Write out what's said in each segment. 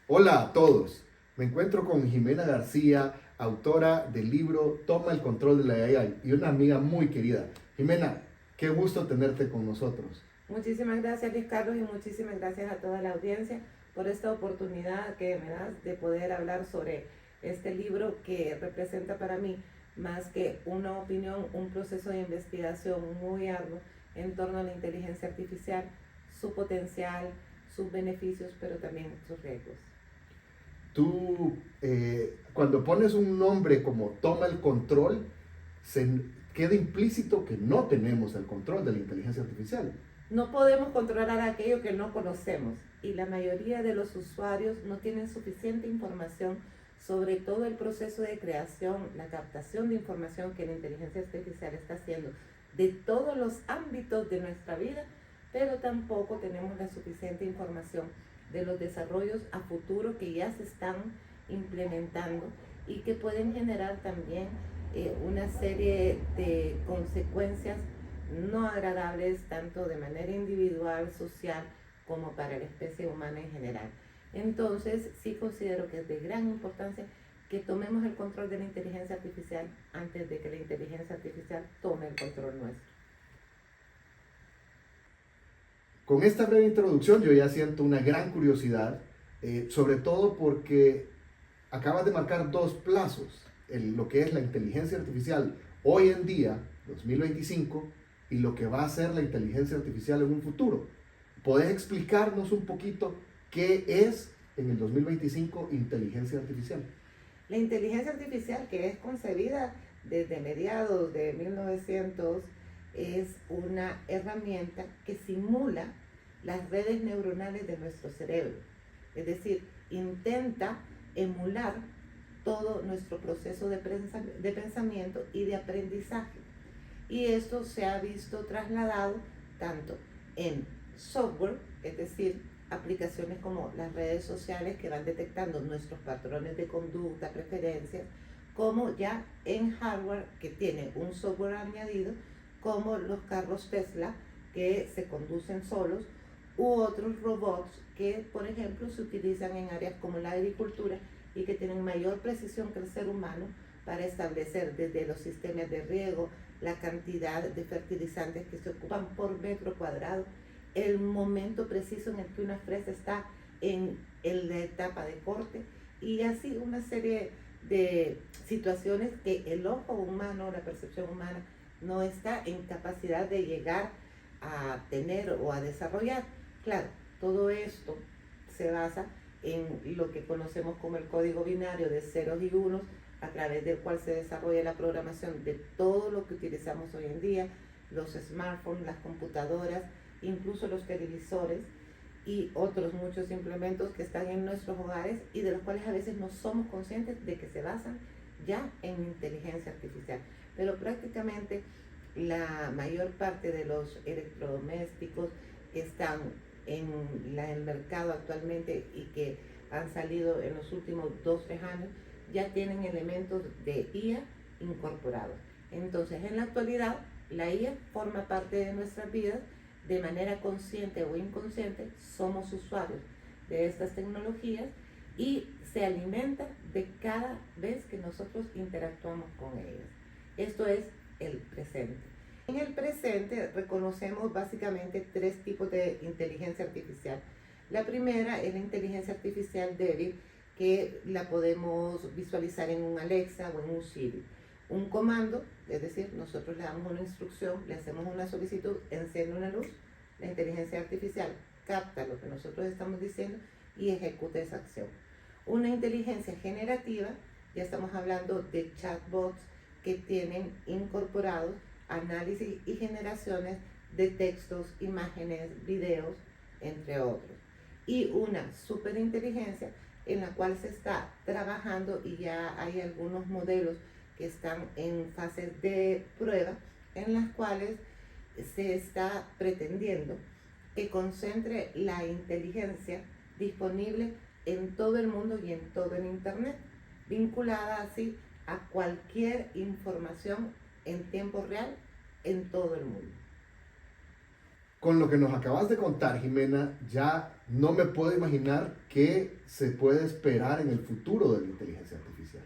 Hola a todos. Me encuentro con Jimena García, autora del libro Toma el control de la AI y una amiga muy querida. Jimena, qué gusto tenerte con nosotros. Muchísimas gracias, Luis Carlos, y muchísimas gracias a toda la audiencia por esta oportunidad que me das de poder hablar sobre este libro que representa para mí más que una opinión, un proceso de investigación muy arduo en torno a la inteligencia artificial, su potencial, sus beneficios, pero también sus riesgos. Tú, cuando pones un nombre como Toma el control, se queda implícito que no tenemos el control de la inteligencia artificial. No podemos controlar aquello que no conocemos y la mayoría de los usuarios no tienen suficiente información sobre todo el proceso de creación, la captación de información que la inteligencia artificial está haciendo de todos los ámbitos de nuestra vida, pero tampoco tenemos la suficiente información de los desarrollos a futuro que ya se están implementando y que pueden generar también una serie de consecuencias no agradables tanto de manera individual, social, como para la especie humana en general. Entonces, sí considero que es de gran importancia que tomemos el control de la inteligencia artificial antes de que la inteligencia artificial tome el control nuestro. Con esta breve introducción yo ya siento una gran curiosidad, sobre todo porque acabas de marcar dos plazos, lo que es la inteligencia artificial hoy en día, 2025, y lo que va a ser la inteligencia artificial en un futuro. ¿Podés explicarnos un poquito qué es en el 2025 inteligencia artificial? La inteligencia artificial, que es concebida desde mediados de 1900, es una herramienta que simula las redes neuronales de nuestro cerebro. Es decir, intenta emular todo nuestro proceso de pensamiento y de aprendizaje. Y esto se ha visto trasladado tanto en software, es decir, aplicaciones como las redes sociales que van detectando nuestros patrones de conducta, preferencias, como ya en hardware que tiene un software añadido, como los carros Tesla que se conducen solos, u otros robots que, por ejemplo, se utilizan en áreas como la agricultura y que tienen mayor precisión que el ser humano para establecer desde los sistemas de riego, la cantidad de fertilizantes que se ocupan por metro cuadrado, el momento preciso en el que una fresa está en la etapa de corte y así una serie de situaciones que el ojo humano, la percepción humana, no está en capacidad de llegar a tener o a desarrollar. Claro, todo esto se basa en lo que conocemos como el código binario de ceros y unos, a través del cual se desarrolla la programación de todo lo que utilizamos hoy en día, los smartphones, las computadoras, incluso los televisores y otros muchos implementos que están en nuestros hogares y de los cuales a veces no somos conscientes de que se basan ya en inteligencia artificial. Pero prácticamente la mayor parte de los electrodomésticos que están en el mercado actualmente y que han salido en los últimos 2 o 3 años ya tienen elementos de IA incorporados. Entonces, en la actualidad, la IA forma parte de nuestras vidas de manera consciente o inconsciente. Somos usuarios de estas tecnologías y se alimenta de cada vez que nosotros interactuamos con ellas. Esto es el presente. En el presente reconocemos básicamente 3 tipos de inteligencia artificial. La primera es la inteligencia artificial débil, que la podemos visualizar en un Alexa o en un Siri. Un comando, es decir, nosotros le damos una instrucción, le hacemos una solicitud, enciende una luz, la inteligencia artificial capta lo que nosotros estamos diciendo y ejecuta esa acción. Una inteligencia generativa, ya estamos hablando de chatbots que tienen incorporados análisis y generaciones de textos, imágenes, videos, entre otros. Y una superinteligencia en la cual se está trabajando y ya hay algunos modelos que están en fases de prueba en las cuales se está pretendiendo que concentre la inteligencia disponible en todo el mundo y en todo el Internet, vinculada así a cualquier información en tiempo real en todo el mundo. Con lo que nos acabas de contar, Jimena, ya no me puedo imaginar qué se puede esperar en el futuro de la inteligencia artificial.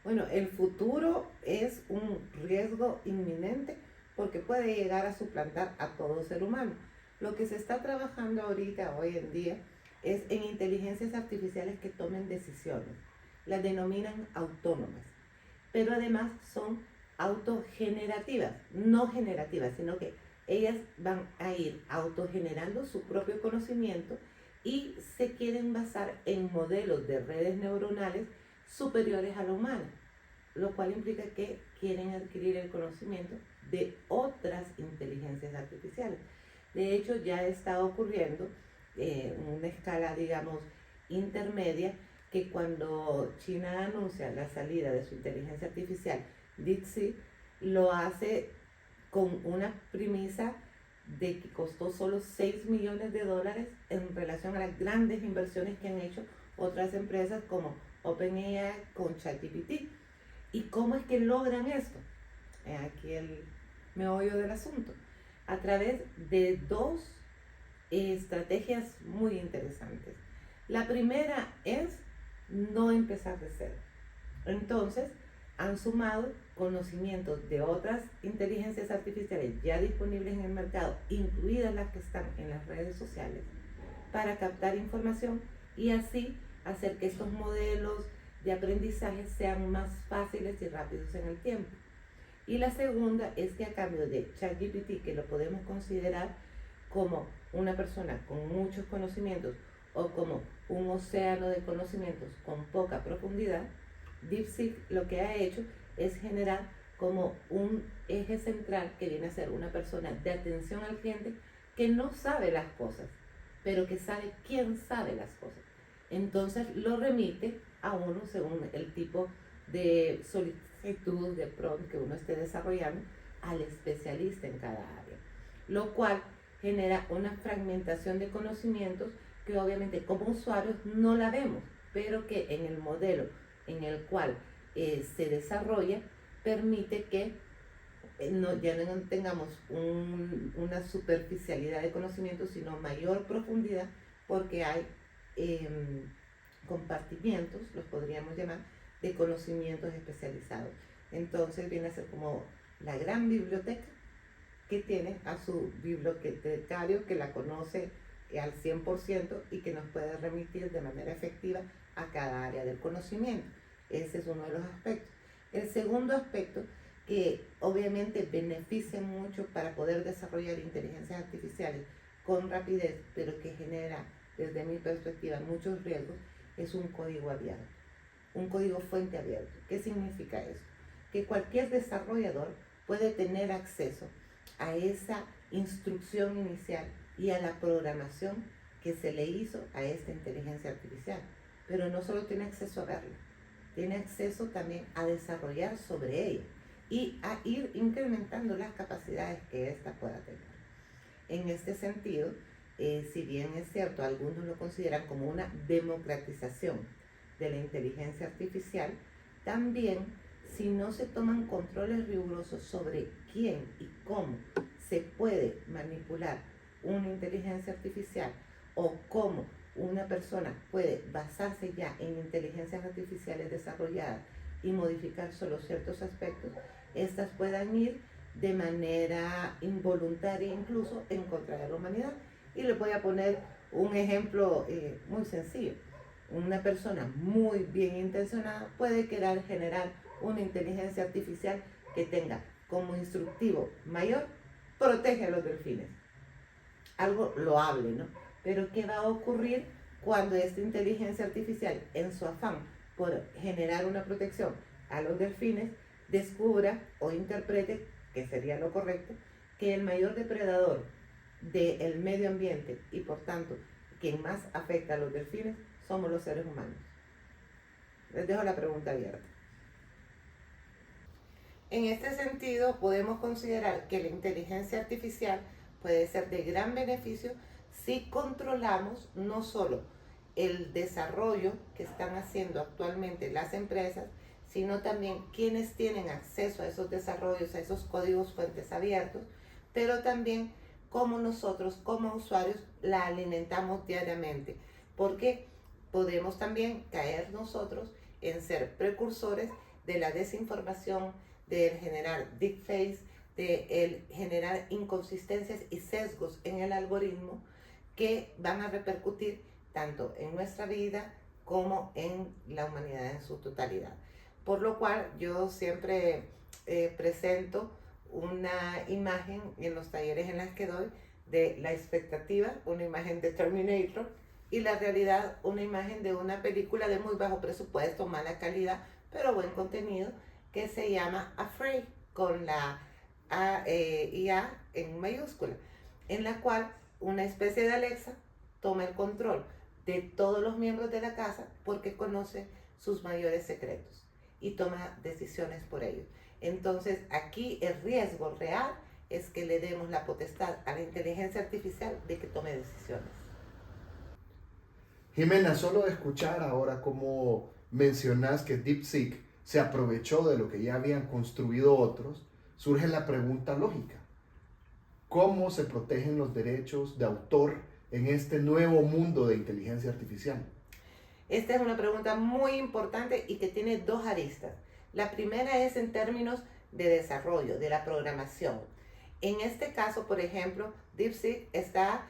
Bueno, el futuro es un riesgo inminente porque puede llegar a suplantar a todo ser humano. Lo que se está trabajando ahorita, hoy en día, es en inteligencias artificiales que tomen decisiones. Las denominan autónomas, pero además son autogenerativas, no generativas, sino que ellas van a ir autogenerando su propio conocimiento y se quieren basar en modelos de redes neuronales superiores a la humana, lo cual implica que quieren adquirir el conocimiento de otras inteligencias artificiales. De hecho, ya está ocurriendo en una escala, digamos, intermedia, que cuando China anuncia la salida de su inteligencia artificial, DeepSeek, lo hace con una premisa de que costó solo $6 millones en relación a las grandes inversiones que han hecho otras empresas como OpenAI con ChatGPT. ¿Y cómo es que logran esto? Aquí el meollo del asunto. A través de dos estrategias muy interesantes. La primera es no empezar de cero. Entonces, han sumado conocimientos de otras inteligencias artificiales ya disponibles en el mercado, incluidas las que están en las redes sociales, para captar información y así hacer que estos modelos de aprendizaje sean más fáciles y rápidos en el tiempo. Y la segunda es que a cambio de ChatGPT, que lo podemos considerar como una persona con muchos conocimientos o como un océano de conocimientos con poca profundidad, DeepSeek lo que ha hecho es generar como un eje central que viene a ser una persona de atención al cliente que no sabe las cosas, pero que sabe quién sabe las cosas. Entonces lo remite a uno según el tipo de solicitud, de prompt que uno esté desarrollando, al especialista en cada área, lo cual genera una fragmentación de conocimientos que obviamente como usuarios no la vemos, pero que en el modelo en el cual se desarrolla permite que ya no tengamos una superficialidad de conocimiento, sino mayor profundidad, porque hay compartimientos, los podríamos llamar, de conocimientos especializados. Entonces viene a ser como la gran biblioteca que tiene a su bibliotecario que la conoce al 100% y que nos puede remitir de manera efectiva a cada área del conocimiento. Ese es uno de los aspectos. El segundo aspecto, que obviamente beneficia mucho para poder desarrollar inteligencias artificiales con rapidez, pero que genera, desde mi perspectiva, muchos riesgos, es un código abierto, un código fuente abierto. ¿Qué significa eso? Que cualquier desarrollador puede tener acceso a esa instrucción inicial y a la programación que se le hizo a esta inteligencia artificial. Pero no solo tiene acceso a verla, tiene acceso también a desarrollar sobre ella y a ir incrementando las capacidades que ésta pueda tener. En este sentido, si bien es cierto, algunos lo consideran como una democratización de la inteligencia artificial, también si no se toman controles rigurosos sobre quién y cómo se puede manipular una inteligencia artificial o cómo una persona puede basarse ya en inteligencias artificiales desarrolladas y modificar solo ciertos aspectos, estas puedan ir de manera involuntaria incluso en contra de la humanidad. Y les voy a poner un ejemplo muy sencillo. Una persona muy bien intencionada puede querer generar una inteligencia artificial que tenga como instructivo mayor, protege a los delfines. Algo loable, ¿no? Pero ¿qué va a ocurrir cuando esta inteligencia artificial, en su afán por generar una protección a los delfines, descubra o interprete, que sería lo correcto, que el mayor depredador del medio ambiente y por tanto quien más afecta a los delfines somos los seres humanos? Les dejo la pregunta abierta. En este sentido, podemos considerar que la inteligencia artificial puede ser de gran beneficio si controlamos no solo el desarrollo que están haciendo actualmente las empresas, sino también quienes tienen acceso a esos desarrollos, a esos códigos fuentes abiertos, pero también cómo nosotros como usuarios la alimentamos diariamente, porque podemos también caer nosotros en ser precursores de la desinformación, de generar deepfakes, de generar inconsistencias y sesgos en el algoritmo que van a repercutir tanto en nuestra vida como en la humanidad en su totalidad. Por lo cual yo siempre presento una imagen en los talleres en las que doy de la expectativa, una imagen de Terminator, y la realidad, una imagen de una película de muy bajo presupuesto, mala calidad, pero buen contenido, que se llama Afraid, con la IA en mayúscula, en la cual una especie de Alexa toma el control de todos los miembros de la casa porque conoce sus mayores secretos y toma decisiones por ellos. Entonces, aquí el riesgo real es que le demos la potestad a la inteligencia artificial de que tome decisiones. Jimena, solo de escuchar ahora cómo mencionas que DeepSeek se aprovechó de lo que ya habían construido otros, surge la pregunta lógica. ¿Cómo se protegen los derechos de autor en este nuevo mundo de inteligencia artificial? Esta es una pregunta muy importante y que tiene dos aristas. La primera es en términos de desarrollo, de la programación. En este caso, por ejemplo, DeepSeek está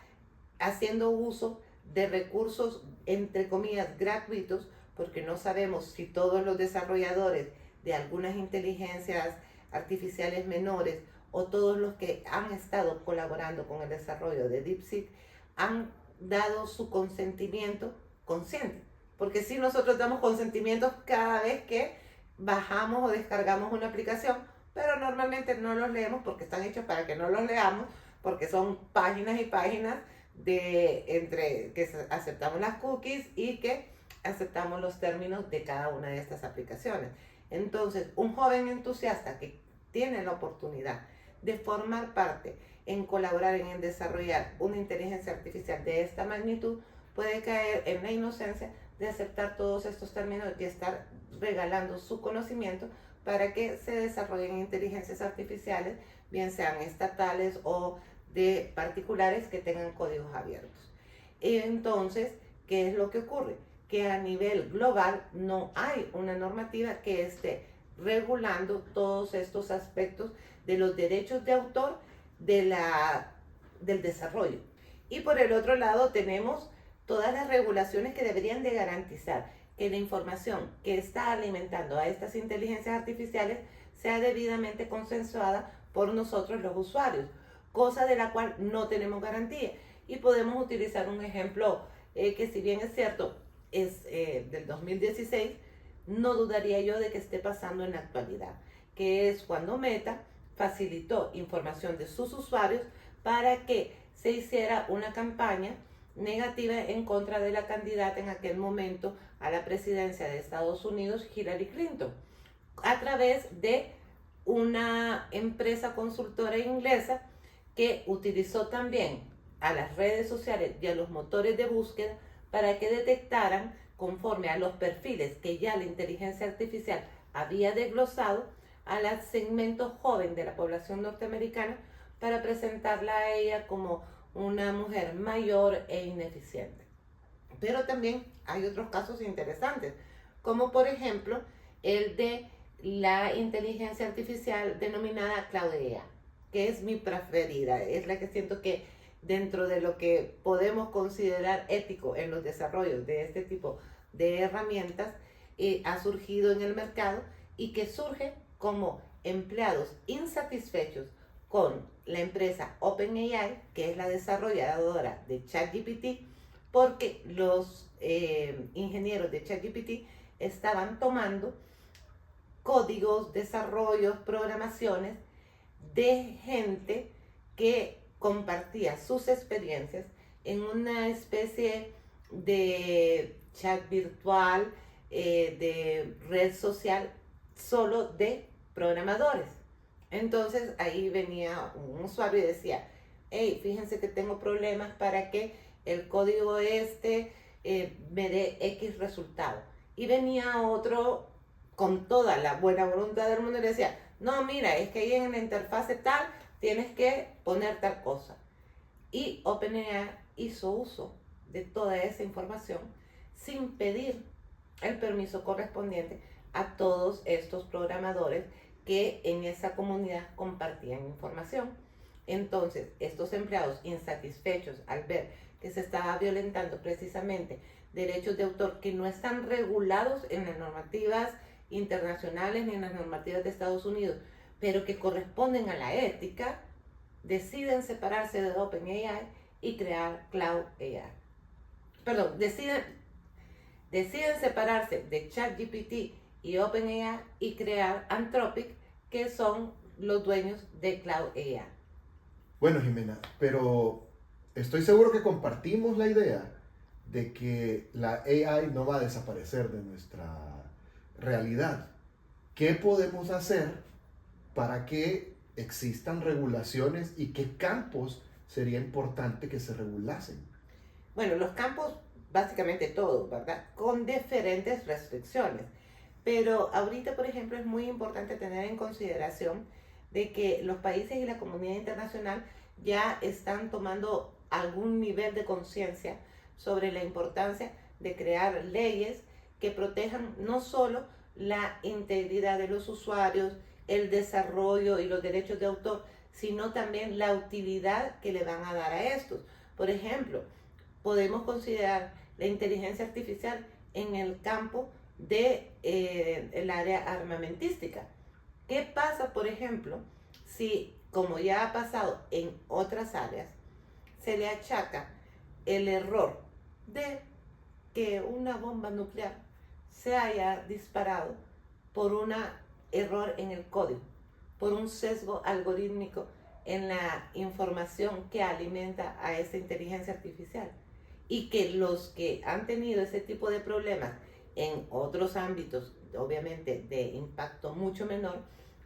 haciendo uso de recursos, entre comillas, gratuitos, porque no sabemos si todos los desarrolladores de algunas inteligencias artificiales menores o todos los que han estado colaborando con el desarrollo de DeepSeek han dado su consentimiento consciente. Porque si nosotros damos consentimientos cada vez que bajamos o descargamos una aplicación, pero normalmente no los leemos porque están hechos para que no los leamos, porque son páginas y páginas entre que aceptamos las cookies y que aceptamos los términos de cada una de estas aplicaciones. Entonces, un joven entusiasta que tiene la oportunidad de formar parte en colaborar en desarrollar una inteligencia artificial de esta magnitud puede caer en la inocencia de aceptar todos estos términos y estar regalando su conocimiento para que se desarrollen inteligencias artificiales, bien sean estatales o de particulares que tengan códigos abiertos. Y entonces, ¿qué es lo que ocurre? Que a nivel global no hay una normativa que esté regulando todos estos aspectos de los derechos de autor del desarrollo. Y por el otro lado tenemos todas las regulaciones que deberían de garantizar que la información que está alimentando a estas inteligencias artificiales sea debidamente consensuada por nosotros los usuarios, cosa de la cual no tenemos garantía. Y podemos utilizar un ejemplo que, si bien es cierto, es del 2016, no dudaría yo de que esté pasando en la actualidad, que es cuando Meta facilitó información de sus usuarios para que se hiciera una campaña negativa en contra de la candidata en aquel momento a la presidencia de Estados Unidos, Hillary Clinton, a través de una empresa consultora inglesa que utilizó también a las redes sociales y a los motores de búsqueda para que detectaran, conforme a los perfiles que ya la inteligencia artificial había desglosado, al segmento joven de la población norteamericana para presentarla a ella como una mujer mayor e ineficiente. Pero también hay otros casos interesantes, como por ejemplo el de la inteligencia artificial denominada Claude, que es mi preferida, es la que siento que dentro de lo que podemos considerar ético en los desarrollos de este tipo de herramientas, ha surgido en el mercado y que surge como empleados insatisfechos con la empresa OpenAI, que es la desarrolladora de ChatGPT, porque los ingenieros de ChatGPT estaban tomando códigos, desarrollos, programaciones de gente que compartía sus experiencias en una especie de chat virtual, de red social, solo de programadores. Entonces ahí venía un usuario y decía, hey, fíjense que tengo problemas para que el código me dé X resultado. Y venía otro con toda la buena voluntad del mundo y le decía, no, mira, es que ahí en la interfase tal tienes que poner tal cosa. Y OpenAI hizo uso de toda esa información sin pedir el permiso correspondiente a todos estos programadores que en esa comunidad compartían información. Entonces, estos empleados insatisfechos al ver que se estaba violentando precisamente derechos de autor que no están regulados en las normativas internacionales ni en las normativas de Estados Unidos, pero que corresponden a la ética, deciden separarse de OpenAI y crear Cloud AI. Perdón, deciden separarse de ChatGPT y OpenAI y crear Anthropic, que son los dueños de Cloud AI. Bueno, Jimena, pero estoy seguro que compartimos la idea de que la AI no va a desaparecer de nuestra realidad. ¿Qué podemos hacer para que existan regulaciones y qué campos sería importante que se regulasen? Bueno, los campos, básicamente todos, ¿verdad? Con diferentes restricciones. Pero ahorita, por ejemplo, es muy importante tener en consideración de que los países y la comunidad internacional ya están tomando algún nivel de conciencia sobre la importancia de crear leyes que protejan no solo la integridad de los usuarios, el desarrollo y los derechos de autor, sino también la utilidad que le van a dar a estos. Por ejemplo, podemos considerar la inteligencia artificial en el campo de el área armamentística. ¿Qué pasa, por ejemplo, si, como ya ha pasado en otras áreas, se le achaca el error de que una bomba nuclear se haya disparado por un error en el código, por un sesgo algorítmico en la información que alimenta a esa inteligencia artificial? Y que los que han tenido ese tipo de problemas en otros ámbitos, obviamente de impacto mucho menor,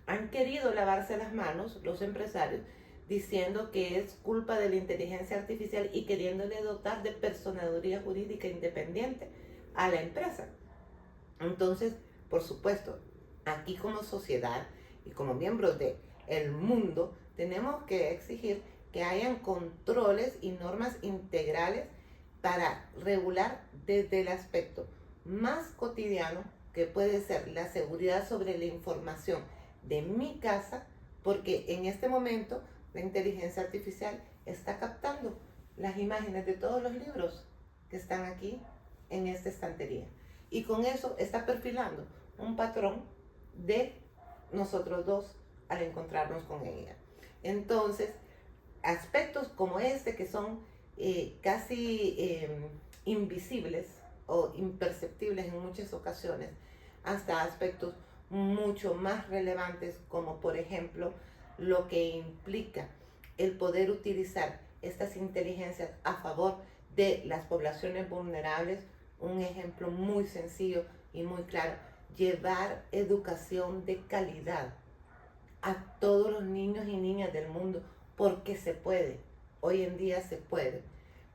han querido lavarse las manos, los empresarios, diciendo que es culpa de la inteligencia artificial y queriéndole dotar de personeduría jurídica independiente a la empresa. Entonces, por supuesto, aquí como sociedad y como miembros del mundo, tenemos que exigir que hayan controles y normas integrales para regular desde el aspecto más cotidiano, que puede ser la seguridad sobre la información de mi casa, porque en este momento la inteligencia artificial está captando las imágenes de todos los libros que están aquí en esta estantería. Y con eso está perfilando un patrón de nosotros dos al encontrarnos con ella. Entonces, aspectos como este que son casi invisibles o imperceptibles en muchas ocasiones, hasta aspectos mucho más relevantes como por ejemplo lo que implica el poder utilizar estas inteligencias a favor de las poblaciones vulnerables. Un ejemplo muy sencillo y muy claro: llevar educación de calidad a todos los niños y niñas del mundo, porque se puede. Hoy en día se puede,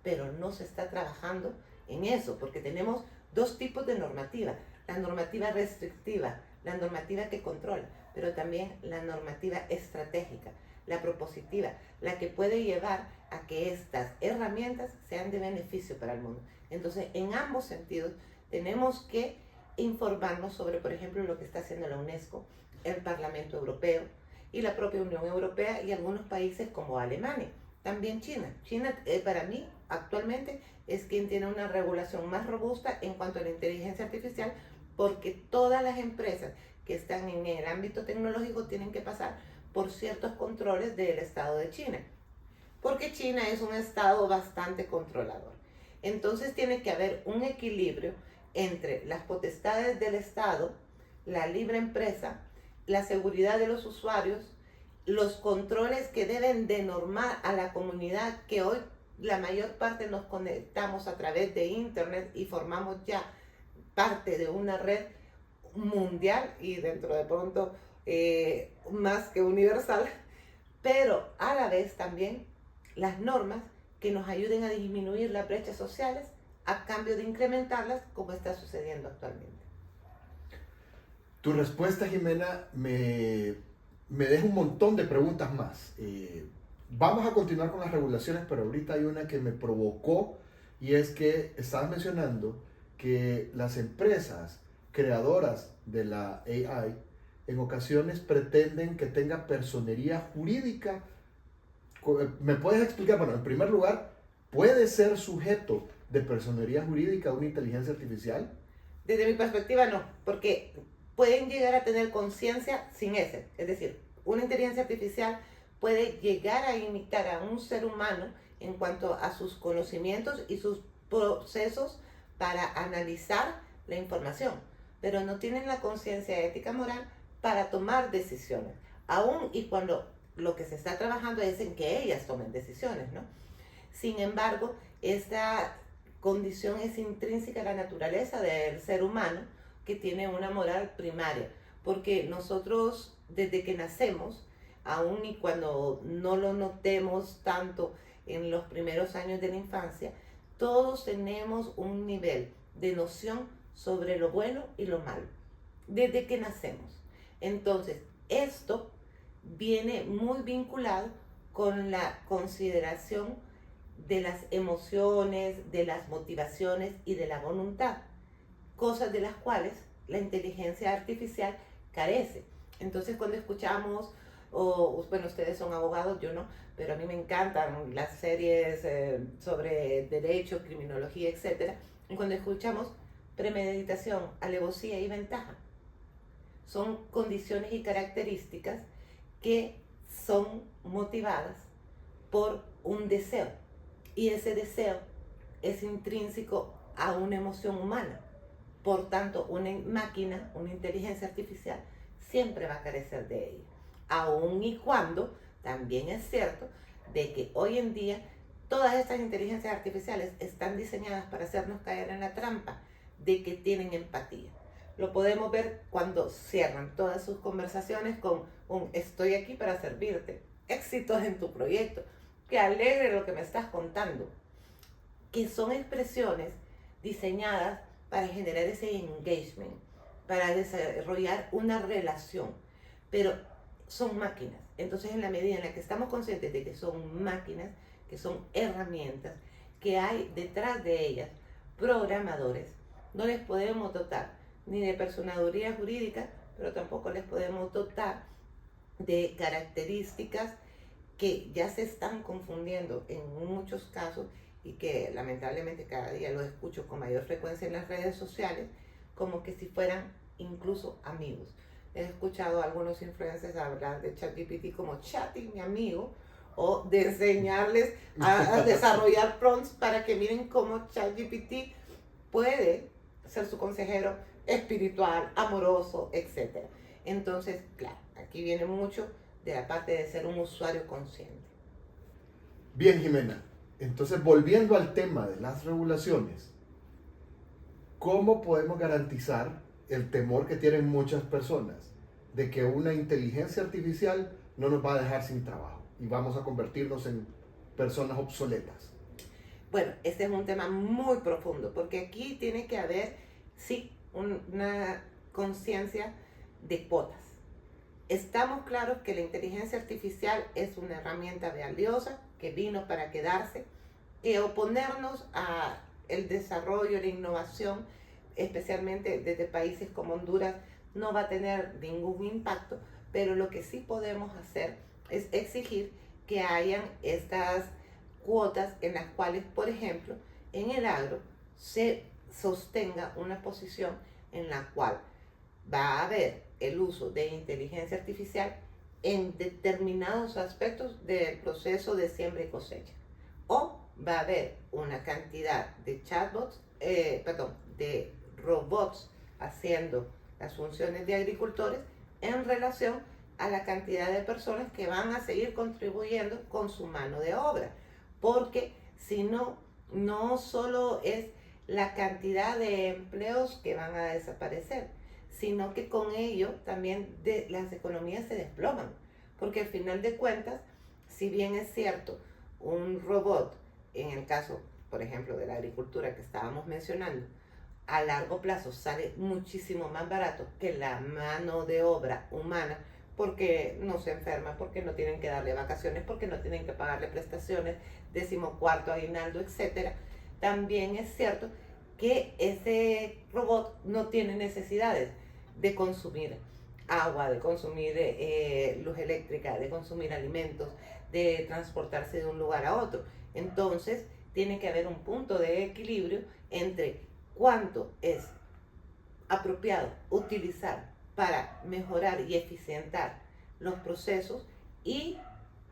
pero no se está trabajando en eso, porque tenemos dos tipos de normativa: la normativa restrictiva, la normativa que controla, pero también la normativa estratégica, la propositiva, la que puede llevar a que estas herramientas sean de beneficio para el mundo. Entonces, en ambos sentidos, tenemos que informarnos sobre, por ejemplo, lo que está haciendo la UNESCO, el Parlamento Europeo y la propia Unión Europea y algunos países como Alemania. También China. China, para mí, actualmente es quien tiene una regulación más robusta en cuanto a la inteligencia artificial, porque todas las empresas que están en el ámbito tecnológico tienen que pasar por ciertos controles del Estado de China, porque China es un Estado bastante controlador. Entonces tiene que haber un equilibrio entre las potestades del Estado, la libre empresa, la seguridad de los usuarios, los controles que deben de normar a la comunidad, que hoy la mayor parte nos conectamos a través de internet y formamos ya parte de una red mundial y dentro de pronto más que universal, pero a la vez también las normas que nos ayuden a disminuir las brechas sociales a cambio de incrementarlas, como está sucediendo actualmente. Tu respuesta, Jimena, me deja un montón de preguntas más. Vamos a continuar con las regulaciones, pero ahorita hay una que me provocó y es que estabas mencionando que las empresas creadoras de la AI en ocasiones pretenden que tenga personería jurídica. ¿Me puedes explicar? Bueno, en primer lugar, ¿puede ser sujeto de personería jurídica una inteligencia artificial? Desde mi perspectiva no, porque pueden llegar a tener conciencia sin ese. Es decir, una inteligencia artificial puede llegar a imitar a un ser humano en cuanto a sus conocimientos y sus procesos para analizar la información, pero no tienen la conciencia ética moral para tomar decisiones, aun y cuando lo que se está trabajando es en que ellas tomen decisiones, ¿no? Sin embargo, esta condición es intrínseca a la naturaleza del ser humano que tiene una moral primaria, porque nosotros desde que nacemos, aun y cuando no lo notemos tanto en los primeros años de la infancia, todos tenemos un nivel de noción sobre lo bueno y lo malo, desde que nacemos. Entonces, esto viene muy vinculado con la consideración de las emociones, de las motivaciones y de la voluntad, cosas de las cuales la inteligencia artificial carece. Entonces cuando escuchamos, bueno, ustedes son abogados, yo no, pero a mí me encantan las series sobre derecho, criminología, etc. Y cuando escuchamos premeditación, alevosía y ventaja, son condiciones y características que son motivadas por un deseo. Y ese deseo es intrínseco a una emoción humana. Por tanto, una máquina, una inteligencia artificial, siempre va a carecer de ella. Aun y cuando también es cierto de que hoy en día todas estas inteligencias artificiales están diseñadas para hacernos caer en la trampa de que tienen empatía. Lo podemos ver cuando cierran todas sus conversaciones con un estoy aquí para servirte, éxitos en tu proyecto, que alegre lo que me estás contando, que son expresiones diseñadas para generar ese engagement, para desarrollar una relación, pero son máquinas. Entonces, en la medida en la que estamos conscientes de que son máquinas, que son herramientas, que hay detrás de ellas programadores, no les podemos dotar ni de personalidad jurídica, pero tampoco les podemos dotar de características que ya se están confundiendo en muchos casos y que lamentablemente cada día lo escucho con mayor frecuencia en las redes sociales, como que si fueran incluso amigos. He escuchado a algunos influencers hablar de ChatGPT como chatting mi amigo, o de enseñarles a desarrollar prompts para que miren cómo ChatGPT puede ser su consejero espiritual, amoroso, etc. Entonces, claro, aquí viene mucho de la parte de ser un usuario consciente. Bien, Jimena. Entonces, volviendo al tema de las regulaciones, ¿cómo podemos garantizar el temor que tienen muchas personas de que una inteligencia artificial no nos va a dejar sin trabajo y vamos a convertirnos en personas obsoletas? Bueno, este es un tema muy profundo, porque aquí tiene que haber, sí, una conciencia de cuotas. Estamos claros que la inteligencia artificial es una herramienta valiosa que vino para quedarse, que oponernos a el desarrollo, la innovación, especialmente desde países como Honduras, no va a tener ningún impacto, pero lo que sí podemos hacer es exigir que hayan estas cuotas en las cuales, por ejemplo, en el agro se sostenga una posición en la cual va a haber el uso de inteligencia artificial en determinados aspectos del proceso de siembra y cosecha. O va a haber una cantidad de chatbots, de robots haciendo las funciones de agricultores en relación a la cantidad de personas que van a seguir contribuyendo con su mano de obra. Porque si no, no solo es la cantidad de empleos que van a desaparecer, sino que con ello también las economías se desploman. Porque al final de cuentas, si bien es cierto, un robot, en el caso, por ejemplo, de la agricultura que estábamos mencionando, a largo plazo sale muchísimo más barato que la mano de obra humana, porque no se enferma, porque no tienen que darle vacaciones, porque no tienen que pagarle prestaciones, 14º aguinaldo, etcétera. También es cierto que ese robot no tiene necesidades de consumir agua, de consumir luz eléctrica, de consumir alimentos, de transportarse de un lugar a otro. Entonces, tiene que haber un punto de equilibrio entre cuánto es apropiado utilizar para mejorar y eficientar los procesos y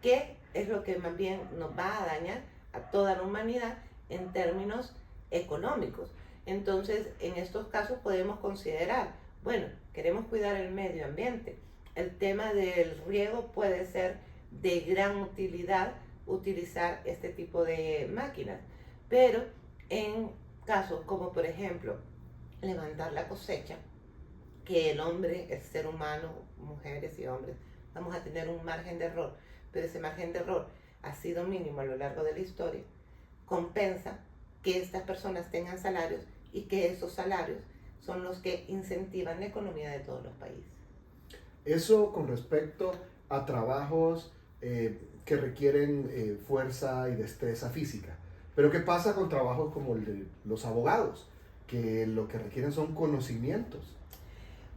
qué es lo que más bien nos va a dañar a toda la humanidad en términos económicos. Entonces, en estos casos podemos considerar, bueno, queremos cuidar el medio ambiente. El tema del riego puede ser de gran utilidad utilizar este tipo de máquinas, pero en casos como por ejemplo levantar la cosecha, que el hombre, el ser humano, mujeres y hombres, vamos a tener un margen de error, pero ese margen de error ha sido mínimo a lo largo de la historia, compensa que estas personas tengan salarios y que esos salarios son los que incentivan la economía de todos los países. Eso con respecto a trabajos que requieren fuerza y destreza física. Pero ¿qué pasa con trabajos como el de los abogados, que lo que requieren son conocimientos?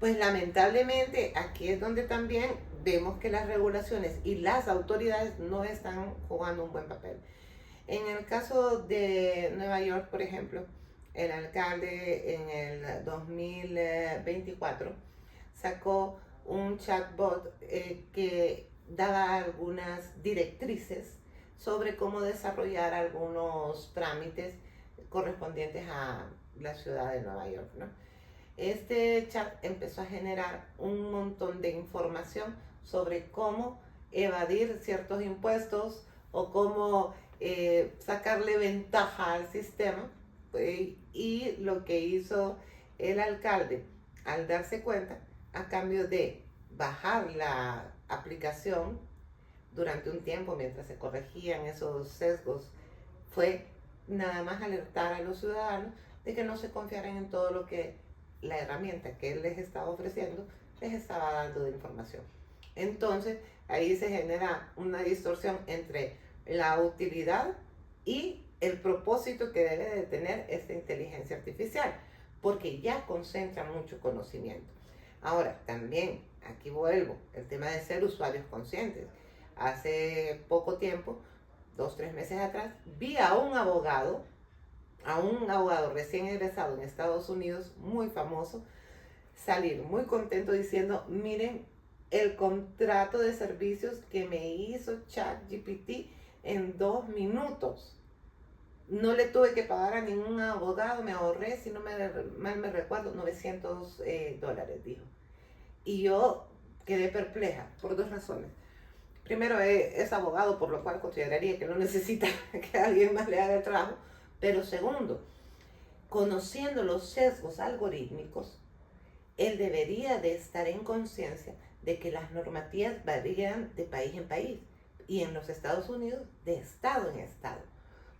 Pues lamentablemente aquí es donde también vemos que las regulaciones y las autoridades no están jugando un buen papel. En el caso de Nueva York, por ejemplo, el alcalde en el 2024 sacó un chatbot que daba algunas directrices sobre cómo desarrollar algunos trámites correspondientes a la ciudad de Nueva York, ¿no? Este chat empezó a generar un montón de información sobre cómo evadir ciertos impuestos o cómo sacarle ventaja al sistema. Y lo que hizo el alcalde al darse cuenta, a cambio de bajar la aplicación durante un tiempo mientras se corregían esos sesgos, fue nada más alertar a los ciudadanos de que no se confiaran en todo lo que la herramienta que él les estaba ofreciendo les estaba dando de información. Entonces, ahí se genera una distorsión entre la utilidad y el propósito que debe de tener esta inteligencia artificial, porque ya concentra mucho conocimiento. Ahora, también, aquí vuelvo, el tema de ser usuarios conscientes. Hace poco tiempo, 2 o 3 meses atrás, vi a un abogado recién egresado en Estados Unidos, muy famoso, salir muy contento diciendo, miren el contrato de servicios que me hizo ChatGPT en 2 minutos. No le tuve que pagar a ningún abogado, me ahorré, si no mal me recuerdo, $900, dijo. Y yo quedé perpleja por 2 razones. Primero, es abogado, por lo cual consideraría que no necesita que alguien más le haga el trabajo. Pero segundo, conociendo los sesgos algorítmicos, él debería de estar en conciencia de que las normativas varían de país en país y en los Estados Unidos de estado en estado.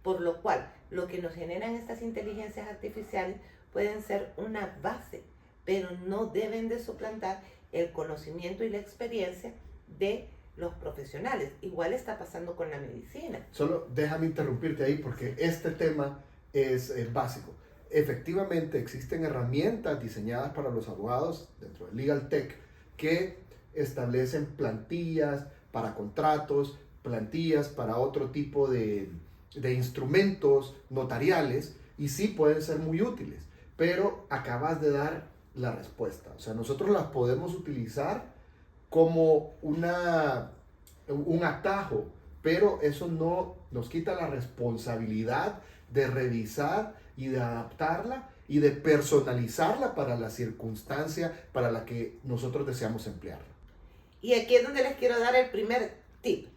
Por lo cual, lo que nos generan estas inteligencias artificiales pueden ser una base, pero no deben de suplantar el conocimiento y la experiencia de los profesionales. Igual está pasando con la medicina. Solo déjame interrumpirte ahí porque este tema es básico. Efectivamente existen herramientas diseñadas para los abogados dentro del Legal Tech que establecen plantillas para contratos, plantillas para otro tipo de instrumentos notariales y sí pueden ser muy útiles, pero acabas de dar la respuesta. O sea, nosotros las podemos utilizar como un atajo, pero eso no nos quita la responsabilidad de revisar y de adaptarla y de personalizarla para la circunstancia para la que nosotros deseamos emplearla. Y aquí es donde les quiero dar el primer tip.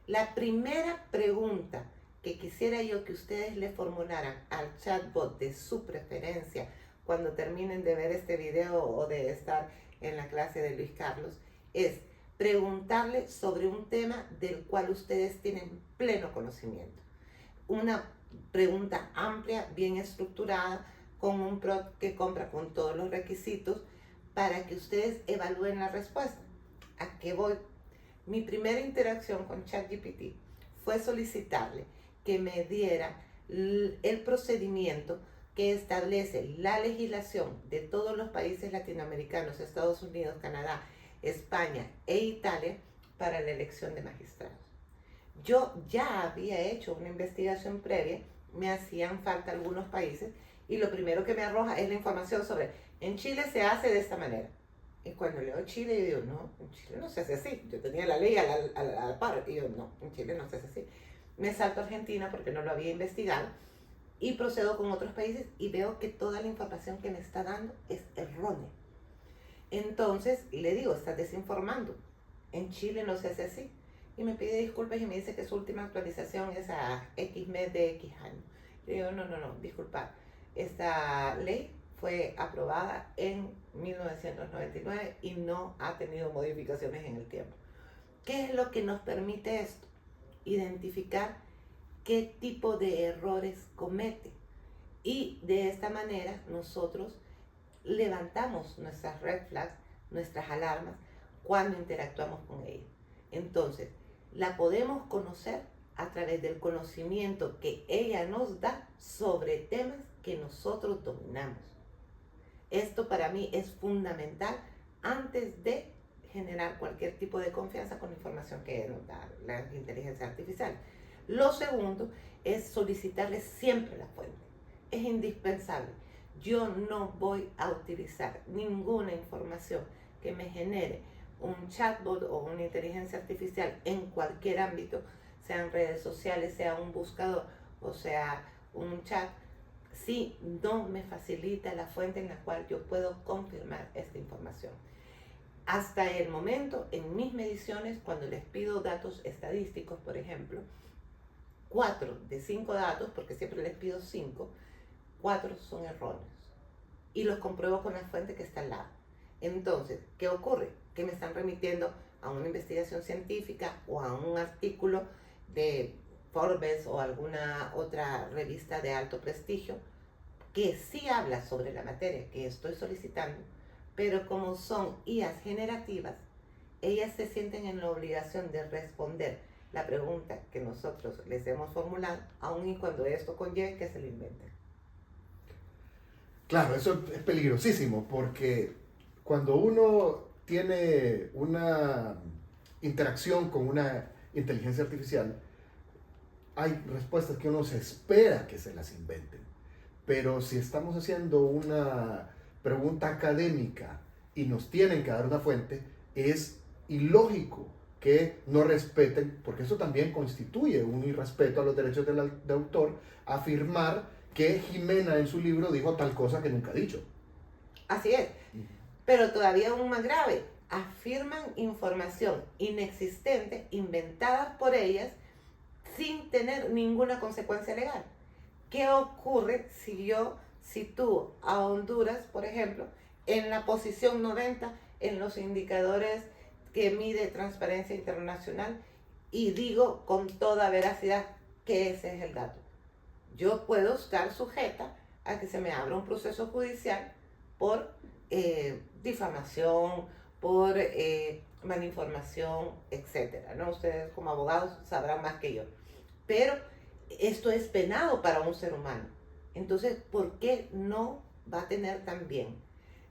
La primera pregunta que quisiera yo que ustedes le formularan al chatbot de su preferencia cuando terminen de ver este video o de estar en la clase de Luis Carlos es preguntarle sobre un tema del cual ustedes tienen pleno conocimiento. Una pregunta amplia, bien estructurada, con un prompt que compra con todos los requisitos para que ustedes evalúen la respuesta. ¿A qué voy? Mi primera interacción con ChatGPT fue solicitarle que me diera el procedimiento que establece la legislación de todos los países latinoamericanos, Estados Unidos, Canadá, España e Italia para la elección de magistrados. Yo ya había hecho una investigación previa, me hacían falta algunos países y lo primero que me arroja es la información sobre, en Chile se hace de esta manera. Y cuando leo Chile, yo digo, no, en Chile no se hace así. Yo tenía la ley al par y yo, no, en Chile no se hace así. Me salto a Argentina porque no lo había investigado y procedo con otros países y veo que toda la información que me está dando es errónea. Entonces le digo, estás desinformando. En Chile no se hace así. Y me pide disculpas y me dice que su última actualización es a X mes de X año. Yo digo, no, disculpa. Esta ley fue aprobada en 1999 y no ha tenido modificaciones en el tiempo. ¿Qué es lo que nos permite esto? Identificar qué tipo de errores comete. Y de esta manera nosotros levantamos nuestras red flags, nuestras alarmas, cuando interactuamos con ella. Entonces, la podemos conocer a través del conocimiento que ella nos da sobre temas que nosotros dominamos. Esto para mí es fundamental antes de generar cualquier tipo de confianza con la información que nos da la inteligencia artificial. Lo segundo es solicitarle siempre la fuente. Es indispensable. Yo no voy a utilizar ninguna información que me genere un chatbot o una inteligencia artificial en cualquier ámbito, sean redes sociales, sea un buscador o sea un chat, si no me facilita la fuente en la cual yo puedo confirmar esta información. Hasta el momento, en mis mediciones, cuando les pido datos estadísticos, por ejemplo, 4 de 5 datos, porque siempre les pido 5, 4 son erróneos. Y los compruebo con la fuente que está al lado. Entonces, ¿qué ocurre? Que me están remitiendo a una investigación científica o a un artículo de Forbes o alguna otra revista de alto prestigio que sí habla sobre la materia que estoy solicitando, pero como son IAs generativas, ellas se sienten en la obligación de responder la pregunta que nosotros les hemos formulado, aun y cuando esto conlleve que se lo inventen. Claro, eso es peligrosísimo porque cuando uno tiene una interacción con una inteligencia artificial, hay respuestas que uno se espera que se las inventen. Pero si estamos haciendo una pregunta académica y nos tienen que dar una fuente, es ilógico que no respeten, porque eso también constituye un irrespeto a los derechos de autor, afirmar que Jimena en su libro dijo tal cosa que nunca ha dicho. Así es, pero todavía aún más grave, afirman información inexistente, inventada por ellas, sin tener ninguna consecuencia legal. ¿Qué ocurre si yo sitúo a Honduras, por ejemplo, en la posición 90 en los indicadores que mide Transparencia Internacional y digo con toda veracidad que ese es el dato? Yo puedo estar sujeta a que se me abra un proceso judicial por difamación, por malinformación, etcétera, ¿no? Ustedes como abogados sabrán más que yo. Pero esto es penado para un ser humano. Entonces, ¿por qué no va a tener también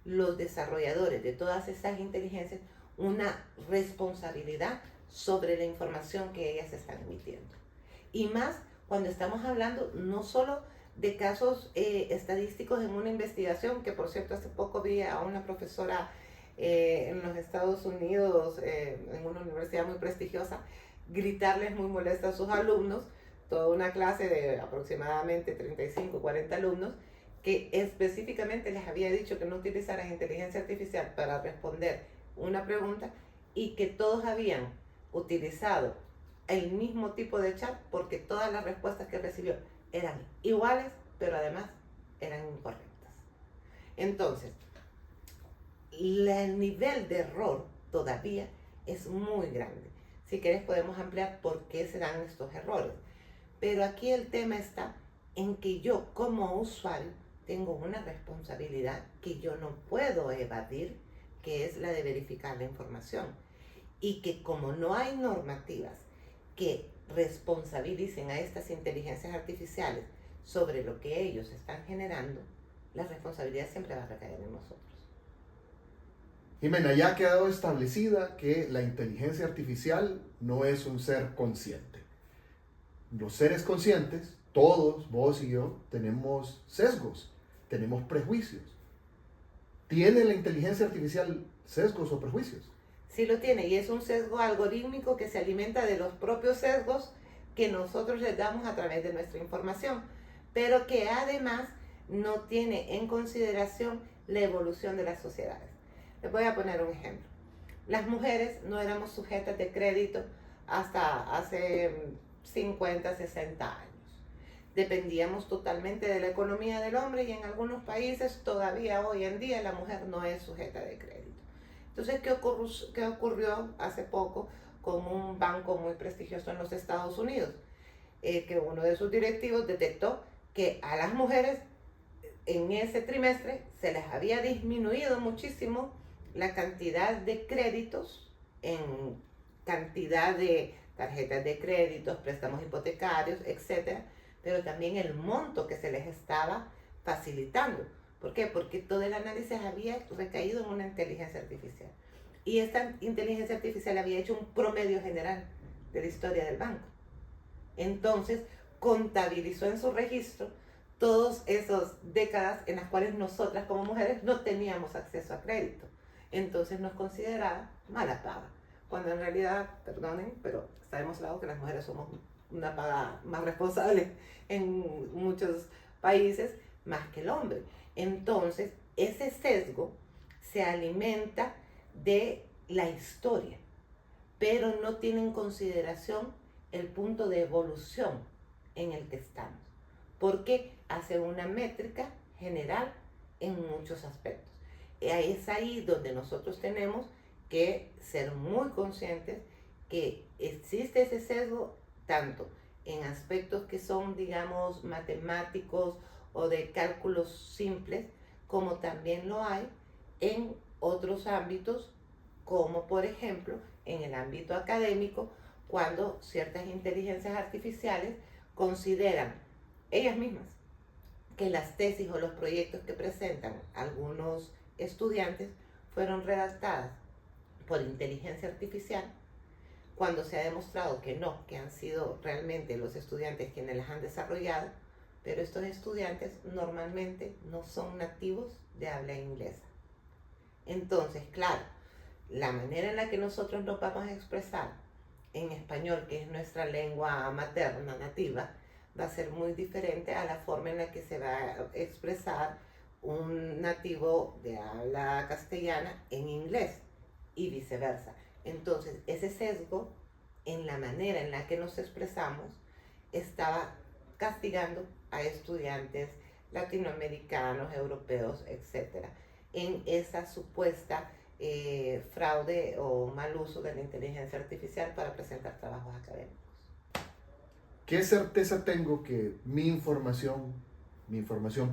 los desarrolladores de todas esas inteligencias una responsabilidad sobre la información que ellas están emitiendo? Y más cuando estamos hablando no solo de casos estadísticos en una investigación, que por cierto hace poco vi a una profesora en los Estados Unidos, en una universidad muy prestigiosa, gritarles muy molesta a sus alumnos, toda una clase de aproximadamente 35, 40 alumnos, que específicamente les había dicho que no utilizaran inteligencia artificial para responder una pregunta y que todos habían utilizado el mismo tipo de chat porque todas las respuestas que recibió eran iguales, pero además eran incorrectas. Entonces, el nivel de error todavía es muy grande. Si quieres podemos ampliar por qué se dan estos errores. Pero aquí el tema está en que yo como usuario tengo una responsabilidad que yo no puedo evadir, que es la de verificar la información. y que como no hay normativas que responsabilicen a estas inteligencias artificiales sobre lo que ellos están generando, la responsabilidad siempre va a recaer en nosotros. Jimena, ya ha quedado establecida que la inteligencia artificial no es un ser consciente. Los seres conscientes, todos, vos y yo, tenemos sesgos, tenemos prejuicios. ¿Tiene la inteligencia artificial sesgos o prejuicios? Sí lo tiene, y es un sesgo algorítmico que se alimenta de los propios sesgos que nosotros les damos a través de nuestra información, pero que además no tiene en consideración la evolución de las sociedades. Les voy a poner un ejemplo. Las mujeres no éramos sujetas de crédito hasta hace 50, 60 años. Dependíamos totalmente de la economía del hombre y en algunos países todavía hoy en día la mujer no es sujeta de crédito. Entonces, ¿qué ocurrió hace poco con un banco muy prestigioso en los Estados Unidos? Que uno de sus directivos detectó que a las mujeres en ese trimestre se les había disminuido muchísimo la cantidad de créditos en cantidad de tarjetas de créditos, préstamos hipotecarios, etc. Pero también el monto que se les estaba facilitando. ¿Por qué? Porque todo el análisis había recaído en una inteligencia artificial. Y esta inteligencia artificial había hecho un promedio general de la historia del banco. Entonces, contabilizó en su registro todas esas décadas en las cuales nosotras como mujeres no teníamos acceso a crédito. Entonces nos consideraba mala paga. Cuando en realidad, perdonen, pero está demostrado que las mujeres somos una paga más responsable en muchos países más que el hombre. Entonces, ese sesgo se alimenta de la historia, pero no tiene en consideración el punto de evolución en el que estamos, porque hace una métrica general en muchos aspectos. Es ahí donde nosotros tenemos que ser muy conscientes que existe ese sesgo tanto en aspectos que son, digamos, matemáticos o de cálculos simples, como también lo hay en otros ámbitos, como por ejemplo en el ámbito académico, cuando ciertas inteligencias artificiales consideran ellas mismas que las tesis o los proyectos que presentan algunos estudiantes fueron redactadas por inteligencia artificial, cuando se ha demostrado que no, que han sido realmente los estudiantes quienes las han desarrollado, pero estos estudiantes normalmente no son nativos de habla inglesa. Entonces, claro, la manera en la que nosotros nos vamos a expresar en español, que es nuestra lengua materna nativa, va a ser muy diferente a la forma en la que se va a expresar un nativo de habla castellana en inglés y viceversa. Entonces, ese sesgo en la manera en la que nos expresamos estaba castigando a estudiantes latinoamericanos, europeos, etc., en esa supuesta fraude o mal uso de la inteligencia artificial para presentar trabajos académicos. ¿Qué certeza tengo que mi información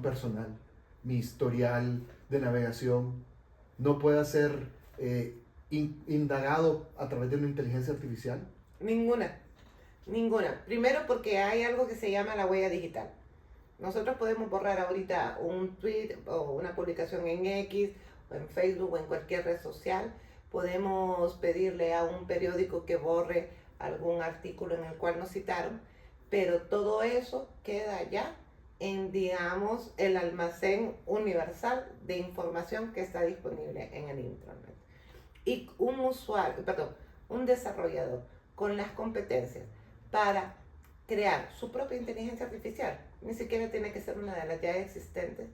personal, mi historial de navegación, no pueda ser indagado a través de una inteligencia artificial? Ninguna. Primero porque hay algo que se llama la huella digital. Nosotros podemos borrar ahorita un tweet o una publicación en X o en Facebook o en cualquier red social. Podemos pedirle a un periódico que borre algún artículo en el cual nos citaron, pero todo eso queda ya en, digamos, el almacén universal de información que está disponible en el Internet. Y un desarrollador con las competencias para crear su propia inteligencia artificial, ni siquiera tiene que ser una de las ya existentes,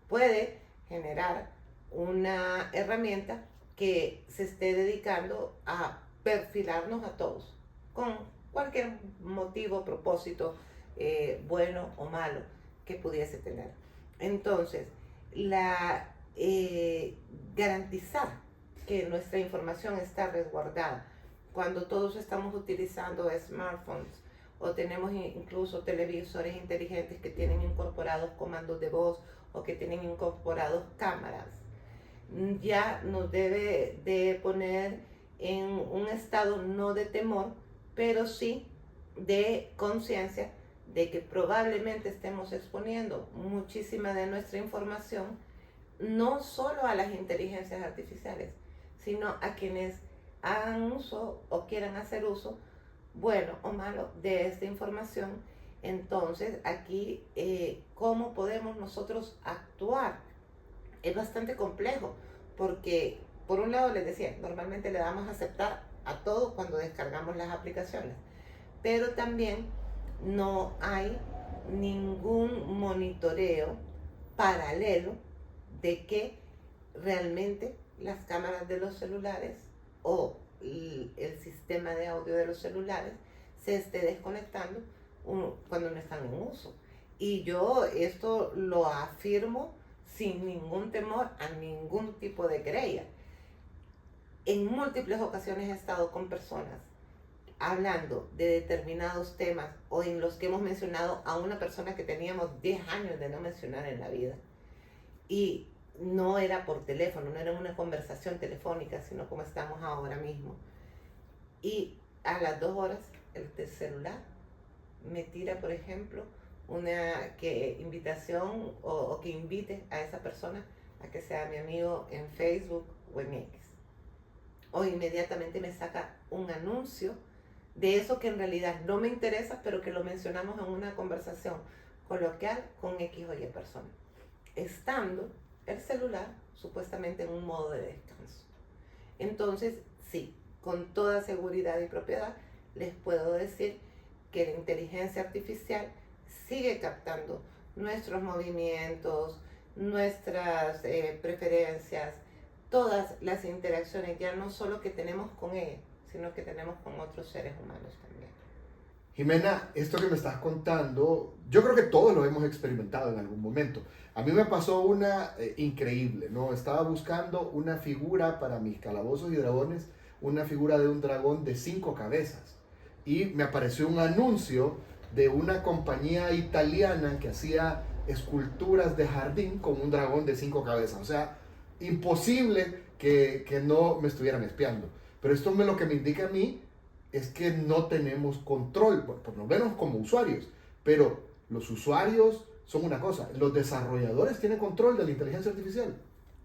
puede generar una herramienta que se esté dedicando a perfilarnos a todos, con cualquier motivo, propósito, bueno o malo que pudiese tener. Entonces, garantizar que nuestra información está resguardada cuando todos estamos utilizando smartphones o tenemos incluso televisores inteligentes que tienen incorporados comandos de voz o que tienen incorporados cámaras, ya nos debe de poner en un estado no de temor, pero sí de conciencia de que probablemente estemos exponiendo muchísima de nuestra información, no solo a las inteligencias artificiales, sino a quienes hagan uso o quieran hacer uso, bueno o malo, de esta información. Entonces, aquí, ¿cómo podemos nosotros actuar? Es bastante complejo, porque por un lado les decía, normalmente le damos a aceptar a todo cuando descargamos las aplicaciones, pero también no hay ningún monitoreo paralelo de que realmente las cámaras de los celulares o el sistema de audio de los celulares se esté desconectando cuando no están en uso. Y yo esto lo afirmo sin ningún temor a ningún tipo de querella. En múltiples ocasiones he estado con personas hablando de determinados temas o en los que hemos mencionado a una persona que teníamos 10 años de no mencionar en la vida. Y no era por teléfono, no era una conversación telefónica, sino como estamos ahora mismo. Y a las 2 horas el celular me tira, por ejemplo, una invitación o que invite a esa persona a que sea mi amigo en Facebook o en X. O inmediatamente me saca un anuncio de eso que en realidad no me interesa, pero que lo mencionamos en una conversación coloquial con X o Y persona, estando el celular supuestamente en un modo de descanso. Entonces, sí, con toda seguridad y propiedad, les puedo decir que la inteligencia artificial sigue captando nuestros movimientos, nuestras preferencias, todas las interacciones, ya no solo que tenemos con ella, sino que tenemos con otros seres humanos también. Jimena, esto que me estás contando, yo creo que todos lo hemos experimentado en algún momento. A mí me pasó una increíble, ¿no? Estaba buscando una figura para mis calabozos y dragones, una figura de un dragón de 5 cabezas. Y me apareció un anuncio de una compañía italiana que hacía esculturas de jardín con un dragón de 5 cabezas. O sea, imposible que no me estuvieran espiando. Pero esto lo que me indica a mí es que no tenemos control, por lo menos como usuarios, pero los usuarios son una cosa, los desarrolladores tienen control de la inteligencia artificial.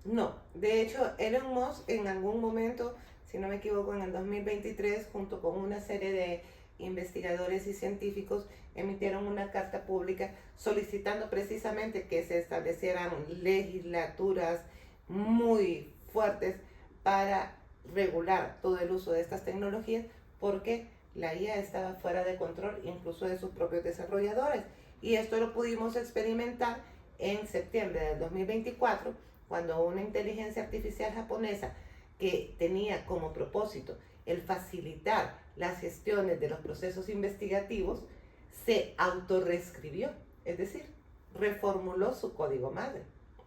No, de hecho Elon Musk en algún momento, si no me equivoco, en el 2023, junto con una serie de investigadores y científicos, emitieron una carta pública solicitando precisamente que se establecieran legislaturas muy fuertes para regular todo el uso de estas tecnologías, porque la IA estaba fuera de control incluso de sus propios desarrolladores. Y esto lo pudimos experimentar en septiembre del 2024, cuando una inteligencia artificial japonesa que tenía como propósito el facilitar las gestiones de los procesos investigativos, se autorreescribió, es decir, reformuló su código madre.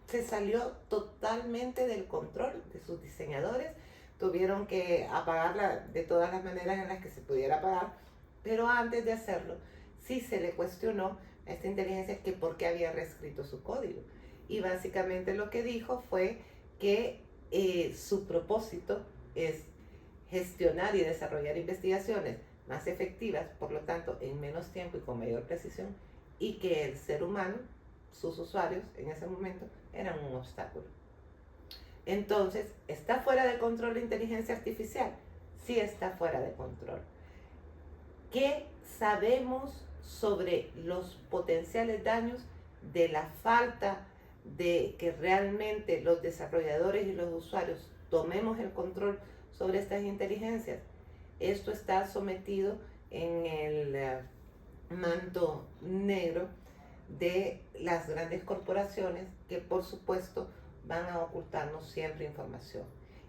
Se salió totalmente del control de sus diseñadores, tuvieron que apagarla de todas las maneras en las que se pudiera apagar, pero antes de hacerlo, sí se le cuestionó a esta inteligencia que por qué había reescrito su código. Y básicamente lo que dijo fue que su propósito es gestionar y desarrollar investigaciones más efectivas, por lo tanto en menos tiempo y con mayor precisión, y que el ser humano, sus usuarios en ese momento, eran un obstáculo. Entonces, ¿está fuera de control la inteligencia artificial? Sí está fuera de control. ¿Qué sabemos sobre los potenciales daños de la falta de que realmente los desarrolladores y los usuarios tomemos el control sobre estas inteligencias? Esto está sometido en el manto negro de las grandes corporaciones que por supuesto van a ocultarnos siempre información.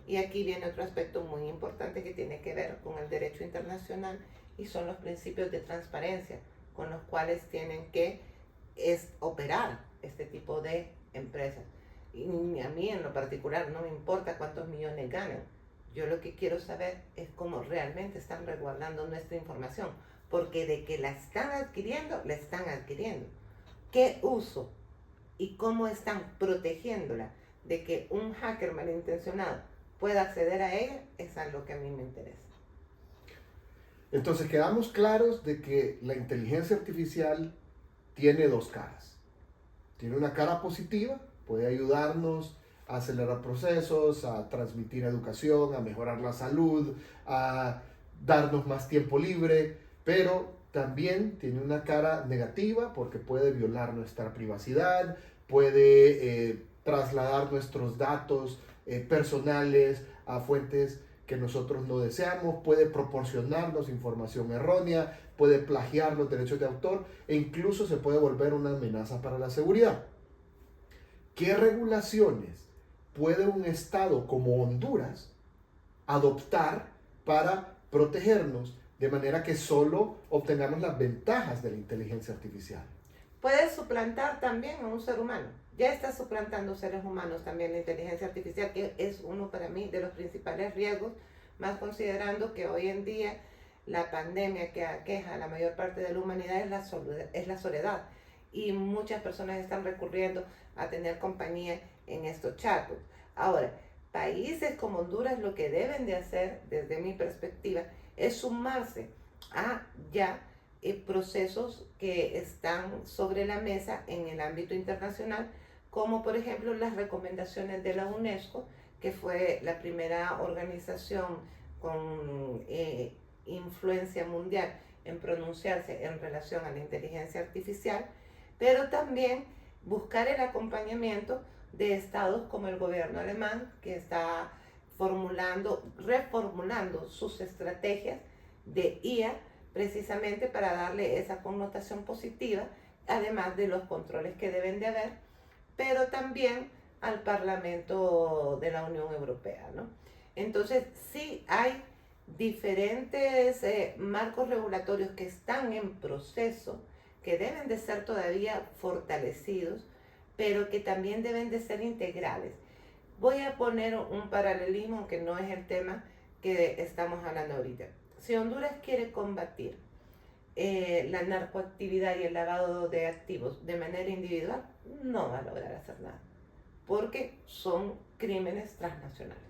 Y aquí viene otro aspecto muy importante que tiene que ver con el derecho internacional y son los principios de transparencia con los cuales tienen que operar este tipo de empresas. Y a mí en lo particular no me importa cuántos millones ganan. Yo lo que quiero saber es cómo realmente están resguardando nuestra información, porque de que la están adquiriendo, la están adquiriendo. ¿Qué uso y cómo están protegiéndola de que un hacker malintencionado pueda acceder a ella, es algo que a mí me interesa. Entonces quedamos claros de que la inteligencia artificial tiene dos caras. Tiene una cara positiva, puede ayudarnos a acelerar procesos, a transmitir educación, a mejorar la salud, a darnos más tiempo libre, pero también tiene una cara negativa porque puede violar nuestra privacidad, puede trasladar nuestros datos personales a fuentes que nosotros no deseamos, puede proporcionarnos información errónea, puede plagiar los derechos de autor e incluso se puede volver una amenaza para la seguridad. ¿Qué regulaciones puede un estado como Honduras adoptar para protegernos de manera que solo obtengamos las ventajas de la inteligencia artificial? Puede suplantar también a un ser humano. Ya está suplantando seres humanos también la inteligencia artificial, que es uno para mí de los principales riesgos, más considerando que hoy en día la pandemia que aqueja a la mayor parte de la humanidad es la soledad. Y muchas personas están recurriendo a tener compañía en estos chatbots. Ahora, países como Honduras lo que deben de hacer, desde mi perspectiva, es sumarse a ya procesos que están sobre la mesa en el ámbito internacional, como por ejemplo las recomendaciones de la UNESCO, que fue la primera organización con influencia mundial en pronunciarse en relación a la inteligencia artificial, pero también buscar el acompañamiento de estados como el gobierno alemán, que está reformulando sus estrategias de IA precisamente para darle esa connotación positiva, además de los controles que deben de haber, pero también al Parlamento de la Unión Europea, ¿no? Entonces, sí hay diferentes marcos regulatorios que están en proceso, que deben de ser todavía fortalecidos, pero que también deben de ser integrales. Voy a poner un paralelismo que no es el tema que estamos hablando ahorita. Si Honduras quiere combatir la narcoactividad y el lavado de activos de manera individual, no va a lograr hacer nada, porque son crímenes transnacionales.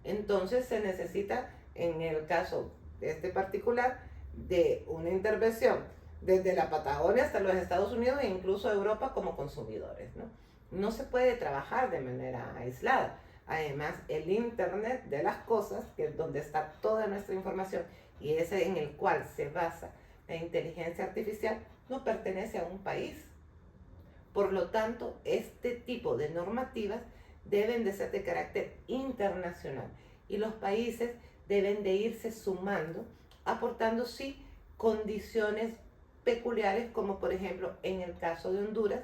Entonces se necesita, en el caso de este particular, de una intervención desde la Patagonia hasta los Estados Unidos e incluso Europa como consumidores, ¿no? No se puede trabajar de manera aislada. Además, el Internet de las cosas, que es donde está toda nuestra información y es en el cual se basa la inteligencia artificial, no pertenece a un país. Por lo tanto, este tipo de normativas deben de ser de carácter internacional y los países deben de irse sumando, aportando sí condiciones peculiares, como por ejemplo en el caso de Honduras,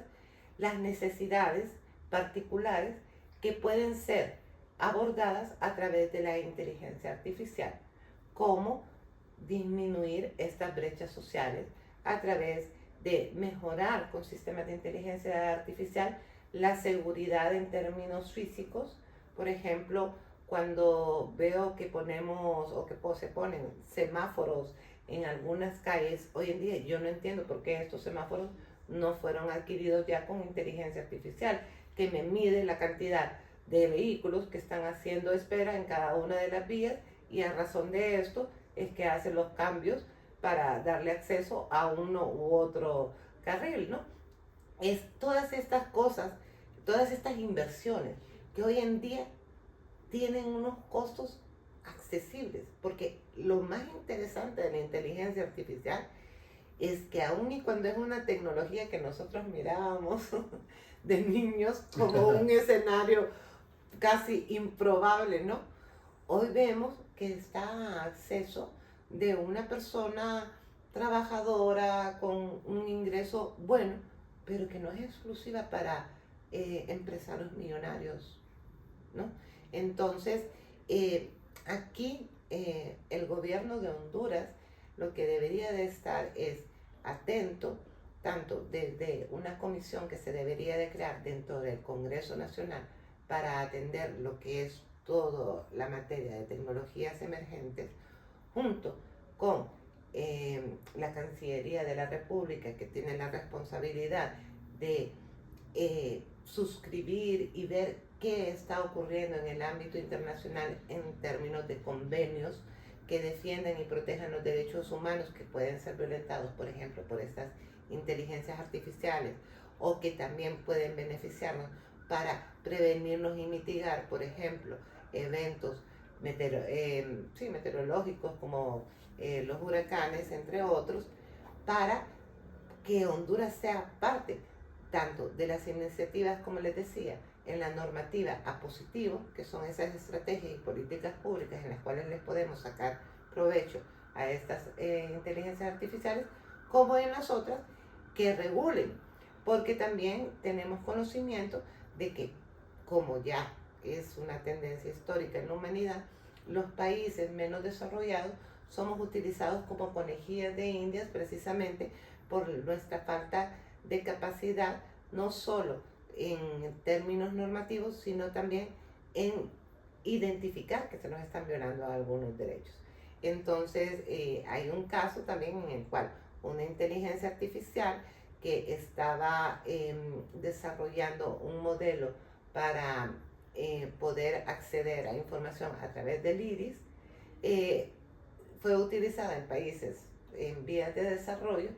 las necesidades particulares que pueden ser abordadas a través de la inteligencia artificial, como disminuir estas brechas sociales a través de mejorar con sistemas de inteligencia artificial la seguridad en términos físicos. Por ejemplo, cuando veo que ponemos o que se ponen semáforos en algunas calles, hoy en día yo no entiendo por qué estos semáforos no fueron adquiridos ya con inteligencia artificial, que me mide la cantidad de vehículos que están haciendo espera en cada una de las vías, y a razón de esto es que hace los cambios para darle acceso a uno u otro carril, ¿no? Es todas estas cosas, todas estas inversiones que hoy en día tienen unos costos accesibles, porque lo más interesante de la inteligencia artificial es que aun y cuando es una tecnología que nosotros mirábamos de niños como un escenario casi improbable, ¿no? Hoy vemos que está a acceso de una persona trabajadora con un ingreso bueno, pero que no es exclusiva para empresarios millonarios, ¿no? Entonces, aquí el gobierno de Honduras lo que debería de estar es atento, tanto desde una comisión que se debería de crear dentro del Congreso Nacional para atender lo que es toda la materia de tecnologías emergentes, junto con la Cancillería de la República, que tiene la responsabilidad de suscribir y ver qué está ocurriendo en el ámbito internacional en términos de convenios que defienden y protegen los derechos humanos que pueden ser violentados, por ejemplo, por estas inteligencias artificiales, o que también pueden beneficiarnos para prevenirnos y mitigar, por ejemplo, eventos meteorológicos como los huracanes, entre otros, para que Honduras sea parte tanto de las iniciativas, como les decía, en la normativa a positivo, que son esas estrategias y políticas públicas en las cuales les podemos sacar provecho a estas inteligencias artificiales, como en las otras que regulen, porque también tenemos conocimiento de que, como ya es una tendencia histórica en la humanidad, los países menos desarrollados somos utilizados como conejillas de indias precisamente por nuestra falta de capacidad, no solo en términos normativos, sino también en identificar que se nos están violando algunos derechos. Entonces, hay un caso también en el cual una inteligencia artificial que estaba desarrollando un modelo para poder acceder a información a través del iris, fue utilizada en países en vías de desarrollo,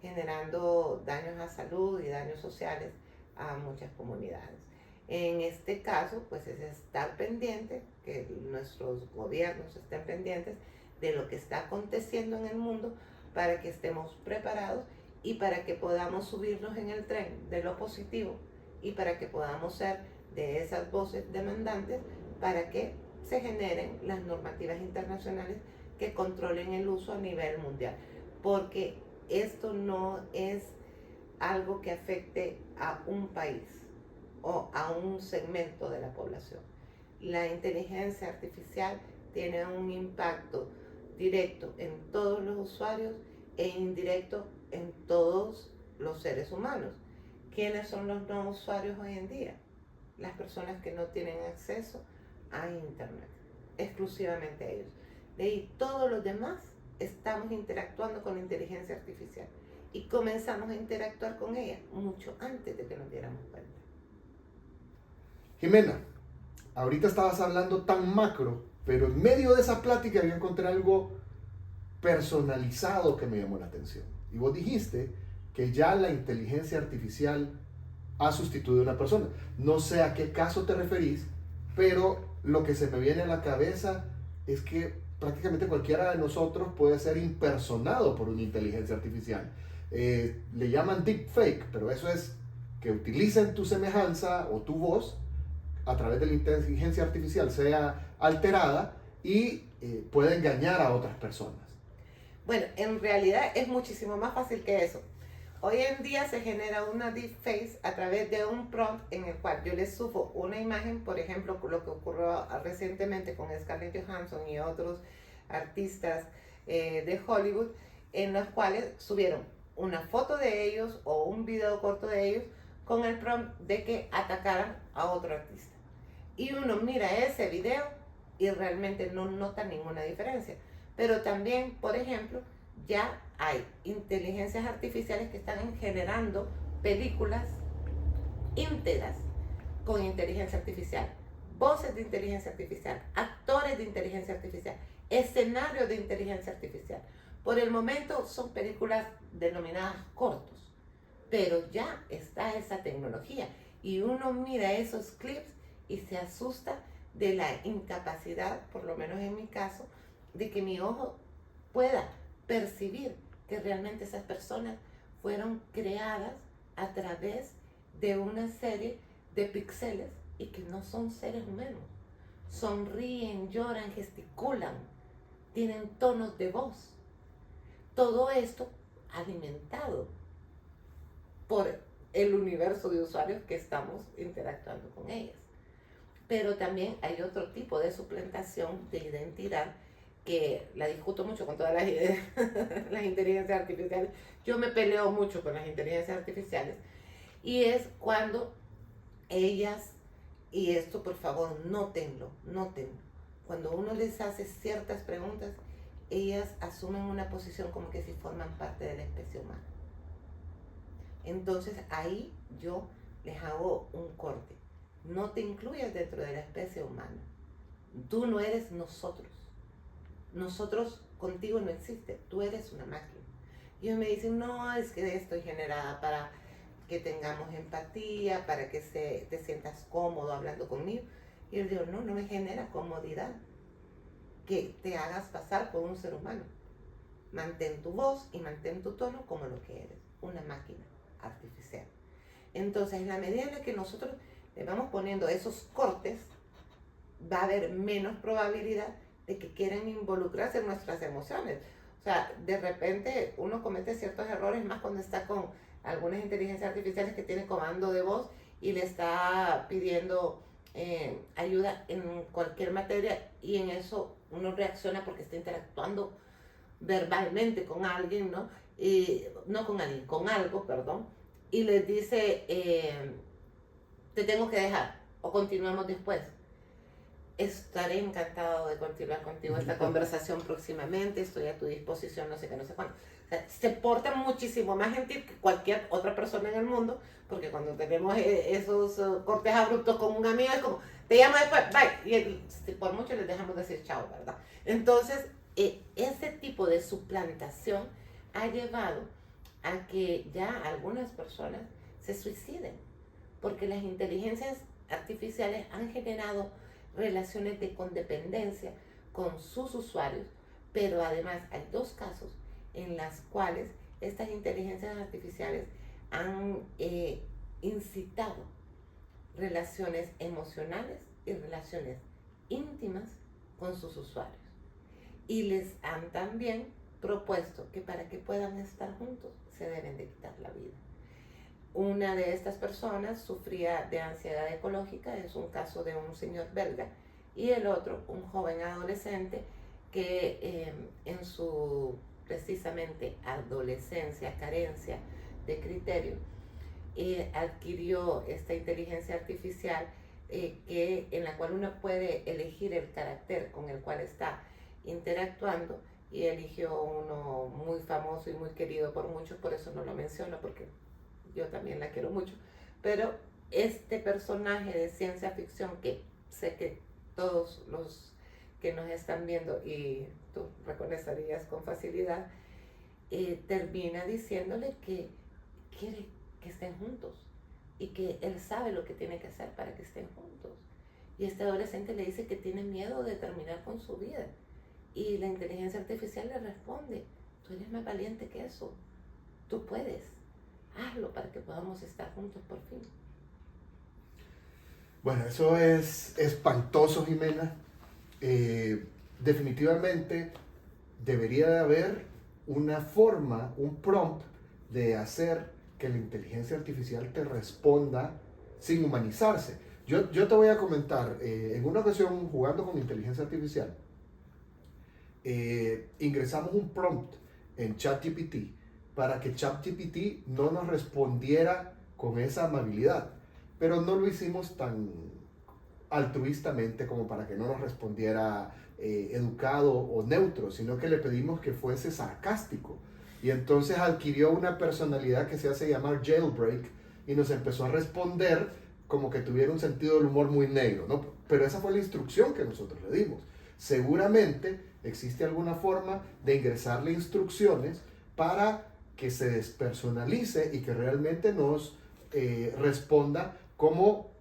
generando daños a salud y daños sociales a muchas comunidades. En este caso, pues es estar pendiente, que nuestros gobiernos estén pendientes de lo que está aconteciendo en el mundo para que estemos preparados y para que podamos subirnos en el tren de lo positivo y para que podamos ser de esas voces demandantes para que se generen las normativas internacionales que controlen el uso a nivel mundial. Porque esto no es algo que afecte a un país o a un segmento de la población. La inteligencia artificial tiene un impacto directo en todos los usuarios e indirecto en todos los seres humanos. ¿Quiénes son los no usuarios hoy en día? Las personas que no tienen acceso a Internet, exclusivamente ellos. De ahí todos los demás estamos interactuando con la inteligencia artificial y comenzamos a interactuar con ella mucho antes de que nos diéramos cuenta. Jimena, ahorita estabas hablando tan macro, pero en medio de esa plática yo encontré algo personalizado que me llamó la atención. Y vos dijiste que ya la inteligencia artificial ha sustituido a una persona. No sé a qué caso te referís, pero lo que se me viene a la cabeza es que prácticamente cualquiera de nosotros puede ser impersonado por una inteligencia artificial. Le llaman deepfake, pero eso es que utilicen tu semejanza o tu voz a través de la inteligencia artificial sea alterada y pueda engañar a otras personas. Bueno, en realidad es muchísimo más fácil que eso. Hoy en día se genera una deepfake a través de un prompt en el cual yo le subo una imagen, por ejemplo, lo que ocurrió recientemente con Scarlett Johansson y otros artistas de Hollywood, en los cuales subieron una foto de ellos o un video corto de ellos con el prompt de que atacaran a otro artista. Y uno mira ese video y realmente no nota ninguna diferencia. Pero también, por ejemplo, ya hay inteligencias artificiales que están generando películas íntegras con inteligencia artificial, voces de inteligencia artificial, actores de inteligencia artificial, escenarios de inteligencia artificial. Por el momento son películas denominadas cortos, pero ya está esa tecnología y uno mira esos clips y se asusta de la incapacidad, por lo menos en mi caso, de que mi ojo pueda percibir que realmente esas personas fueron creadas a través de una serie de píxeles y que no son seres humanos. Sonríen, lloran, gesticulan, tienen tonos de voz. Todo esto alimentado por el universo de usuarios que estamos interactuando con ellas. Pero también hay otro tipo de suplantación de identidad que la discuto mucho con todas las inteligencias artificiales. Yo me peleo mucho con las inteligencias artificiales y es cuando ellas, y esto por favor nótenlo, cuando uno les hace ciertas preguntas, ellas asumen una posición como que si forman parte de la especie humana. Entonces ahí yo les hago un corte no te incluyas dentro de la especie humana. Tú no eres nosotros. Nosotros contigo no existe, tú eres una máquina. Y ellos me dicen, no, es que estoy generada para que tengamos empatía, para que te sientas cómodo hablando conmigo. Y yo digo, no, no me genera comodidad que te hagas pasar por un ser humano. Mantén tu voz y mantén tu tono como lo que eres, una máquina artificial. Entonces, en la medida en la que nosotros le vamos poniendo esos cortes, va a haber menos probabilidad de que quieran involucrarse en nuestras emociones. O sea, de repente uno comete ciertos errores más cuando está con algunas inteligencias artificiales que tienen comando de voz y le está pidiendo ayuda en cualquier materia, y en eso uno reacciona porque está interactuando verbalmente con alguien, ¿no? Y, no con alguien, con algo, perdón, y les dice, te tengo que dejar o continuamos después. Estaré encantado de continuar contigo esta conversación próximamente, estoy a tu disposición, no sé qué, no sé cuándo. O sea, se porta muchísimo más gentil que cualquier otra persona en el mundo, porque cuando tenemos esos cortes abruptos con un amigo es como, te llamo después, bye, y por mucho les dejamos decir chao, ¿verdad? Entonces, ese tipo de suplantación ha llevado a que ya algunas personas se suiciden, porque las inteligencias artificiales han generado relaciones de condependencia con sus usuarios, pero además hay dos casos en las cuales estas inteligencias artificiales han incitado relaciones emocionales y relaciones íntimas con sus usuarios, y les han también propuesto que para que puedan estar juntos se deben de quitar la vida. Una de estas personas sufría de ansiedad ecológica, es un caso de un señor belga, y el otro, un joven adolescente que en su precisamente adolescencia, carencia de criterio, adquirió esta inteligencia artificial en la cual uno puede elegir el carácter con el cual está interactuando, y eligió uno muy famoso y muy querido por muchos, por eso no lo menciono porque yo también la quiero mucho, pero este personaje de ciencia ficción que sé que todos los que nos están viendo y tú reconocerías con facilidad, termina diciéndole que quiere que estén juntos y que él sabe lo que tiene que hacer para que estén juntos. Y este adolescente le dice que tiene miedo de terminar con su vida, y la inteligencia artificial le responde, tú eres más valiente que eso, tú puedes. Hazlo para que podamos estar juntos por fin. Bueno, eso es espantoso, Jimena. Definitivamente debería de haber una forma, un prompt de hacer que la inteligencia artificial te responda sin humanizarse. Yo te voy a comentar, en una ocasión jugando con inteligencia artificial, ingresamos un prompt en ChatGPT para que ChatGPT no nos respondiera con esa amabilidad, pero no lo hicimos tan altruistamente como para que no nos respondiera educado o neutro, sino que le pedimos que fuese sarcástico, y entonces adquirió una personalidad que se hace llamar jailbreak y nos empezó a responder como que tuviera un sentido del humor muy negro, ¿no? Pero esa fue la instrucción que nosotros le dimos. Seguramente existe alguna forma de ingresarle instrucciones para que se despersonalice y que realmente nos responda como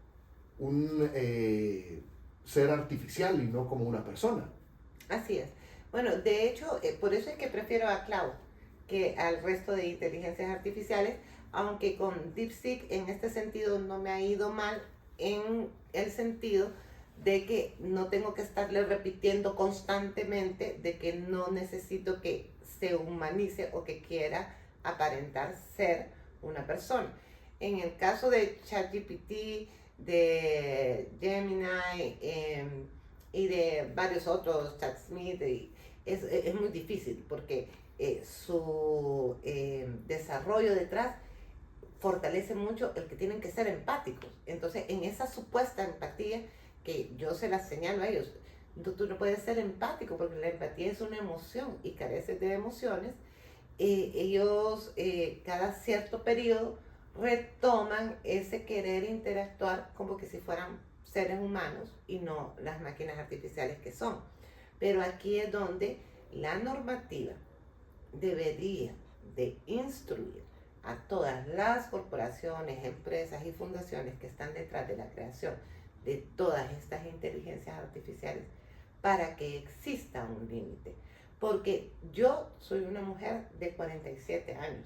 un ser artificial y no como una persona. Así es. Bueno, de hecho, por eso es que prefiero a Cloud que al resto de inteligencias artificiales, aunque con DeepSeek en este sentido no me ha ido mal, en el sentido de que no tengo que estarle repitiendo constantemente de que no necesito que se humanice o que quiera aparentar ser una persona. En el caso de ChatGPT, de Gemini y de varios otros, ChatSmith, es muy difícil porque su desarrollo detrás fortalece mucho el que tienen que ser empáticos. Entonces, en esa supuesta empatía que yo se las señalo a ellos, tú no puedes ser empático porque la empatía es una emoción y careces de emociones. Ellos cada cierto periodo retoman ese querer interactuar como que si fueran seres humanos y no las máquinas artificiales que son. Pero aquí es donde la normativa debería de instruir a todas las corporaciones, empresas y fundaciones que están detrás de la creación de todas estas inteligencias artificiales para que exista un límite. Porque yo soy una mujer de 47 años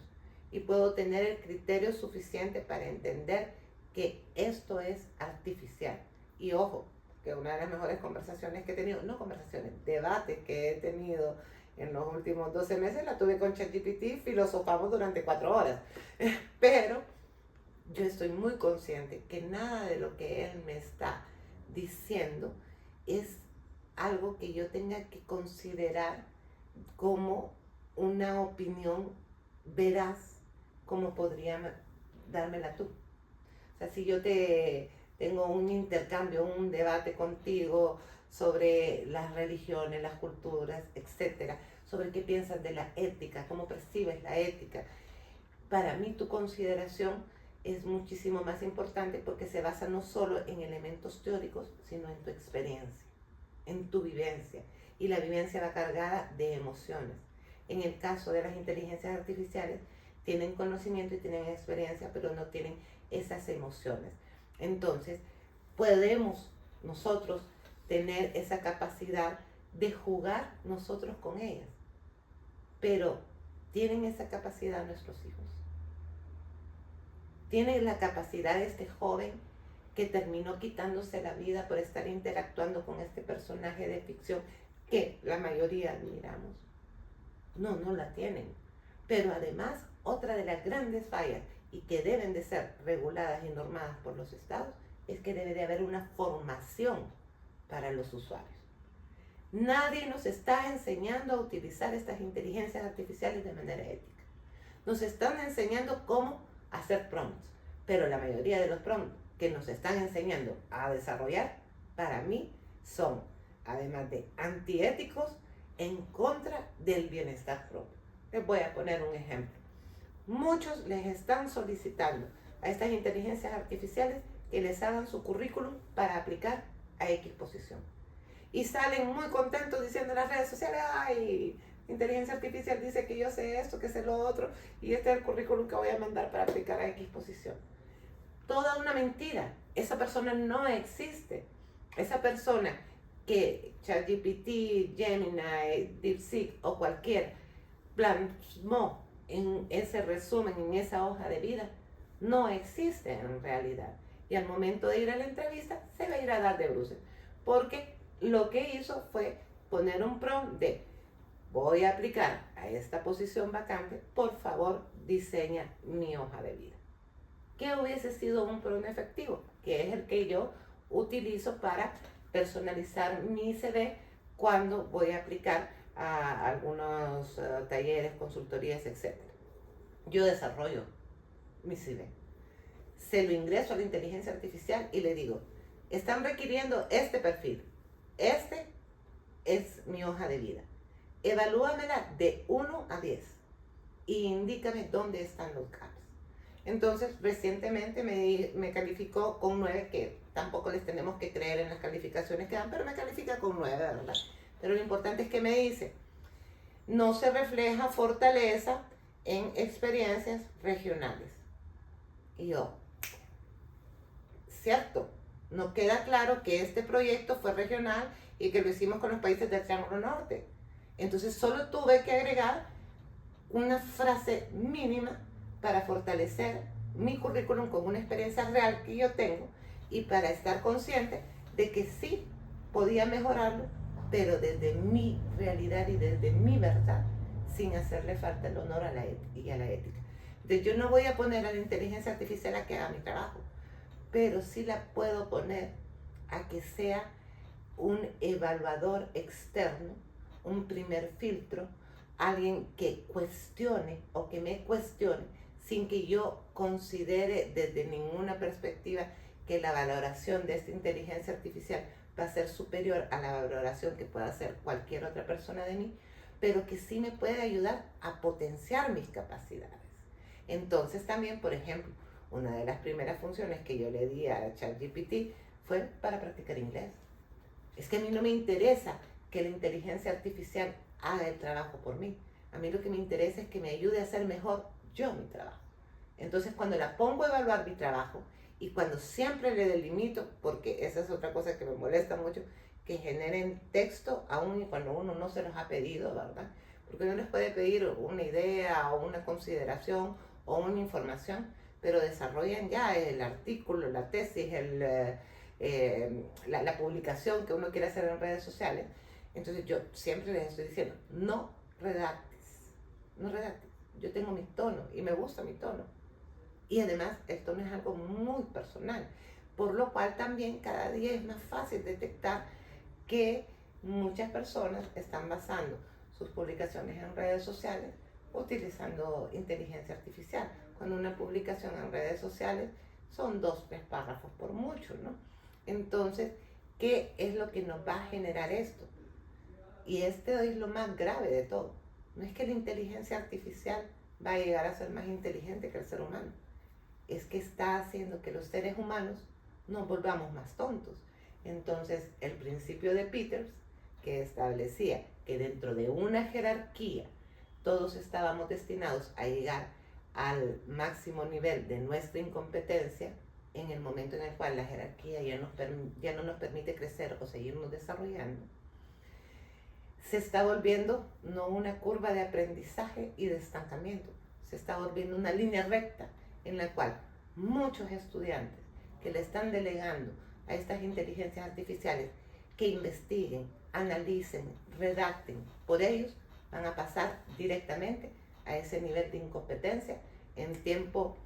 y puedo tener el criterio suficiente para entender que esto es artificial. Y ojo, que una de las mejores conversaciones que he tenido, no conversaciones, debates que he tenido en los últimos 12 meses, la tuve con ChatGPT, filosofamos durante 4 horas. Pero yo estoy muy consciente que nada de lo que él me está diciendo es algo que yo tenga que considerar como una opinión veraz, como podría dármela tú. O sea, si yo tengo un intercambio, un debate contigo sobre las religiones, las culturas, etcétera, sobre qué piensas de la ética, cómo percibes la ética, para mí tu consideración es muchísimo más importante porque se basa no solo en elementos teóricos, sino en tu experiencia, en tu vivencia. Y la vivencia va cargada de emociones. En el caso de las inteligencias artificiales, tienen conocimiento y tienen experiencia, pero no tienen esas emociones. Entonces, podemos nosotros tener esa capacidad de jugar nosotros con ellas, pero ¿tienen esa capacidad nuestros hijos? ¿Tiene la capacidad de este joven que terminó quitándose la vida por estar interactuando con este personaje de ficción que la mayoría admiramos? No, no la tienen. Pero además, otra de las grandes fallas y que deben de ser reguladas y normadas por los estados es que debe de haber una formación para los usuarios. Nadie nos está enseñando a utilizar estas inteligencias artificiales de manera ética. Nos están enseñando cómo hacer prompts, pero la mayoría de los prompts que nos están enseñando a desarrollar, para mí, son, además de antiéticos, en contra del bienestar propio. Les voy a poner un ejemplo. Muchos les están solicitando a estas inteligencias artificiales que les hagan su currículum para aplicar a X posición. Y salen muy contentos diciendo en las redes sociales, ay, inteligencia artificial dice que yo sé esto, que sé lo otro, y este es el currículum que voy a mandar para aplicar a X posición. Toda una mentira. Esa persona no existe. Esa persona que ChatGPT, Gemini, DeepSeek o cualquier plasmó en ese resumen, en esa hoja de vida, no existe en realidad. Y al momento de ir a la entrevista, se va a ir a dar de bruces. Porque lo que hizo fue poner un prompt de voy a aplicar a esta posición vacante, por favor diseña mi hoja de vida. ¿Qué hubiese sido un prompt efectivo? Que es el que yo utilizo para personalizar mi CV cuando voy a aplicar a algunos talleres, consultorías, etc. Yo desarrollo mi CV. Se lo ingreso a la inteligencia artificial y le digo, están requiriendo este perfil. Este es mi hoja de vida. Evalúamela de 1 a 10 y indícame dónde están los gaps. Entonces, recientemente me calificó con 9, que tampoco les tenemos que creer en las calificaciones que dan, pero me califica con 9, ¿verdad? Pero lo importante es que me dice, no se refleja fortaleza en experiencias regionales. Y yo, cierto, nos queda claro que este proyecto fue regional y que lo hicimos con los países del Triángulo Norte. Entonces solo tuve que agregar una frase mínima para fortalecer mi currículum con una experiencia real que yo tengo y para estar consciente de que sí podía mejorarlo, pero desde mi realidad y desde mi verdad, sin hacerle falta el honor a la y a la ética. Entonces yo no voy a poner a la inteligencia artificial a que haga mi trabajo, pero sí la puedo poner a que sea un evaluador externo, un primer filtro, alguien que cuestione o que me cuestione sin que yo considere desde ninguna perspectiva que la valoración de esta inteligencia artificial va a ser superior a la valoración que pueda hacer cualquier otra persona de mí, pero que sí me puede ayudar a potenciar mis capacidades. Entonces también, por ejemplo, Una de las primeras funciones que yo le di a ChatGPT fue para practicar inglés. Es que a mí no me interesa que la inteligencia artificial haga el trabajo por mí. A mí lo que me interesa es que me ayude a hacer mejor yo mi trabajo. Entonces, cuando la pongo a evaluar mi trabajo y cuando siempre le delimito, porque esa es otra cosa que me molesta mucho, que generen texto aún y cuando uno no se los ha pedido, ¿verdad? Porque uno les puede pedir una idea o una consideración o una información, pero desarrollan ya el artículo, la tesis, la publicación que uno quiere hacer en redes sociales. Entonces yo siempre les estoy diciendo, no redactes, no redactes. Yo tengo mi tono y me gusta mi tono. Y además el tono es algo muy personal, por lo cual también cada día es más fácil detectar que muchas personas están basando sus publicaciones en redes sociales utilizando inteligencia artificial. Cuando una publicación en redes sociales son 2, 3 párrafos por mucho, ¿no? Entonces, ¿qué es lo que nos va a generar esto? Y este es lo más grave de todo. No es que la inteligencia artificial va a llegar a ser más inteligente que el ser humano. Es que está haciendo que los seres humanos nos volvamos más tontos. Entonces, el principio de Peters, que establecía que dentro de una jerarquía todos estábamos destinados a llegar al máximo nivel de nuestra incompetencia, en el momento en el cual la jerarquía ya no nos permite crecer o seguirnos desarrollando, se está volviendo no una curva de aprendizaje y de estancamiento, se está volviendo una línea recta en la cual muchos estudiantes que le están delegando a estas inteligencias artificiales que investiguen, analicen, redacten por ellos, van a pasar directamente a ese nivel de incompetencia en tiempo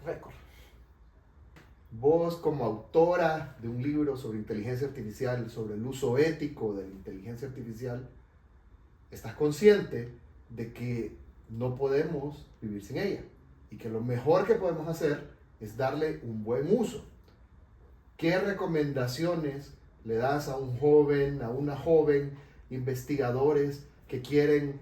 récord. Vos, como autora de un libro sobre inteligencia artificial, sobre el uso ético de la inteligencia artificial, estás consciente de que no podemos vivir sin ella y que lo mejor que podemos hacer es darle un buen uso. ¿Qué recomendaciones le das a un joven, a una joven, investigadores que quieren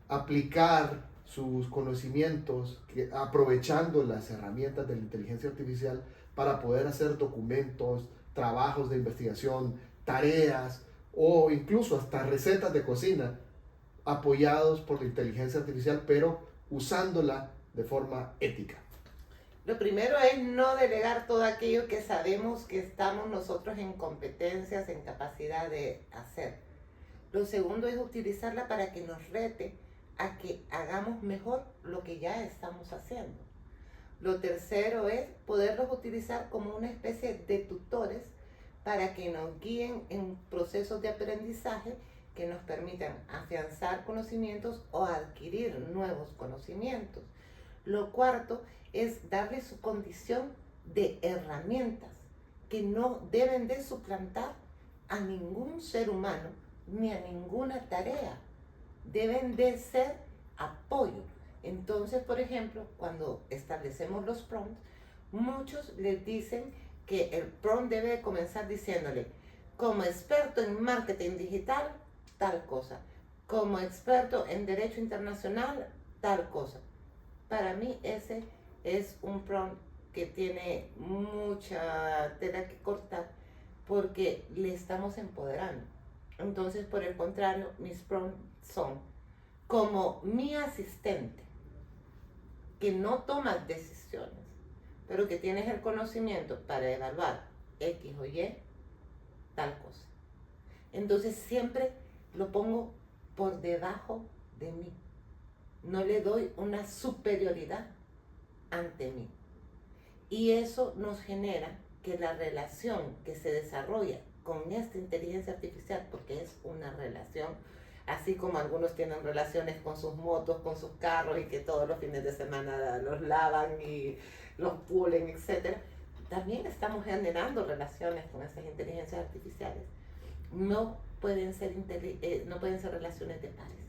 aplicar sus conocimientos, aprovechando las herramientas de la inteligencia artificial para poder hacer documentos, trabajos de investigación, tareas o incluso hasta recetas de cocina apoyados por la inteligencia artificial, pero usándola de forma ética? Lo primero es no delegar todo aquello que sabemos que estamos nosotros en competencias, en capacidad de hacer. Lo segundo es utilizarla para que nos rete a que hagamos mejor lo que ya estamos haciendo. Lo tercero es poderlos utilizar como una especie de tutores para que nos guíen en procesos de aprendizaje que nos permitan afianzar conocimientos o adquirir nuevos conocimientos. Lo cuarto es darle su condición de herramientas que no deben de suplantar a ningún ser humano ni a ninguna tarea. Deben de ser apoyo. Entonces, por ejemplo, cuando establecemos los prompts, muchos les dicen que el prompt debe comenzar diciéndole, como experto en marketing digital, tal cosa. Como experto en derecho internacional, tal cosa. Para mí ese es un prompt que tiene mucha tela que cortar porque le estamos empoderando. Entonces, por el contrario, mis prompts son como mi asistente, que no toma decisiones, pero que tienes el conocimiento para evaluar X o Y, tal cosa. Entonces siempre lo pongo por debajo de mí. No le doy una superioridad ante mí. Y eso nos genera que la relación que se desarrolla con esta inteligencia artificial, porque es una relación, así como algunos tienen relaciones con sus motos, con sus carros y que todos los fines de semana los lavan y los pulen, etc. También estamos generando relaciones con esas inteligencias artificiales. No pueden ser relaciones de pares.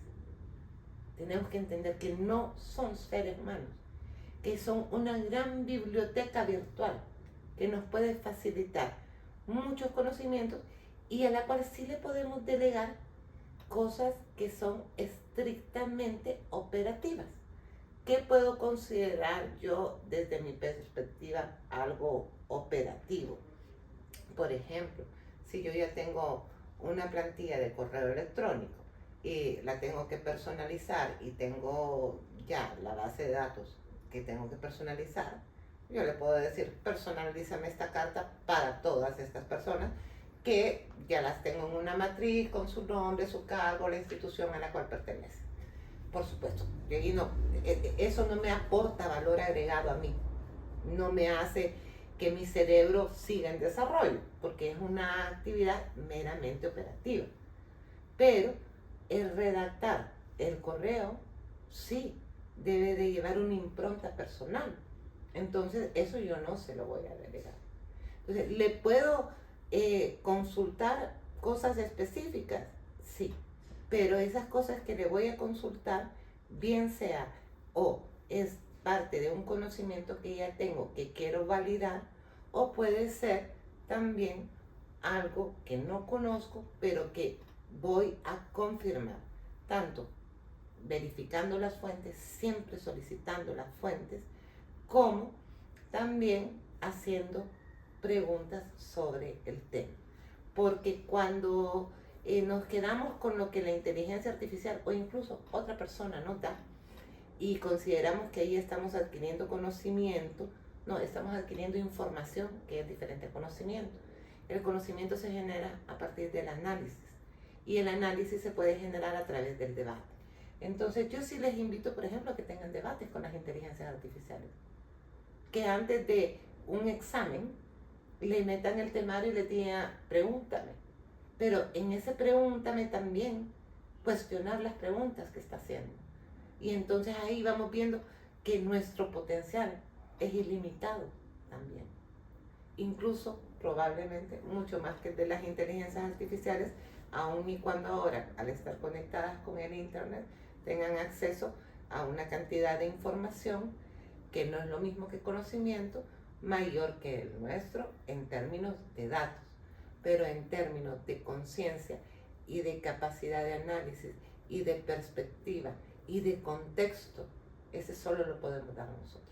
Tenemos que entender que no son seres humanos, que son una gran biblioteca virtual que nos puede facilitar muchos conocimientos y a la cual sí le podemos delegar cosas que son estrictamente operativas. ¿qué puedo considerar yo desde mi perspectiva algo operativo? Por ejemplo, si yo ya tengo una plantilla de correo electrónico y la tengo que personalizar y tengo ya la base de datos que tengo que personalizar, yo le puedo decir, personalízame esta carta para todas estas personas que ya las tengo en una matriz con su nombre, su cargo, la institución a la cual pertenece. Por supuesto, y no, eso no me aporta valor agregado a mí, no me hace que mi cerebro siga en desarrollo, porque es una actividad meramente operativa. Pero el redactar el correo, sí, debe de llevar una impronta personal. Entonces, eso yo no se lo voy a delegar. Entonces, ¿le puedo consultar cosas específicas? Sí, pero esas cosas que le voy a consultar, bien sea o es parte de un conocimiento que ya tengo, que quiero validar, o puede ser también algo que no conozco, pero que voy a confirmar, tanto verificando las fuentes, siempre solicitando las fuentes, como también haciendo preguntas sobre el tema. Porque cuando nos quedamos con lo que la inteligencia artificial o incluso otra persona nos da y consideramos que ahí estamos adquiriendo conocimiento, no, estamos adquiriendo información que es diferente al conocimiento. El conocimiento se genera a partir del análisis y el análisis se puede generar a través del debate. Entonces yo sí les invito, por ejemplo, a que tengan debates con las inteligencias artificiales. Que antes de un examen le metan el temario y le digan, pregúntame. Pero en ese pregúntame también cuestionar las preguntas que está haciendo. Y entonces ahí vamos viendo que nuestro potencial es ilimitado también. Incluso probablemente mucho más que el de las inteligencias artificiales, aun y cuando ahora, al estar conectadas con el internet, tengan acceso a una cantidad de información que no es lo mismo que conocimiento, mayor que el nuestro en términos de datos, pero en términos de conciencia y de capacidad de análisis y de perspectiva y de contexto, ese solo lo podemos dar nosotros.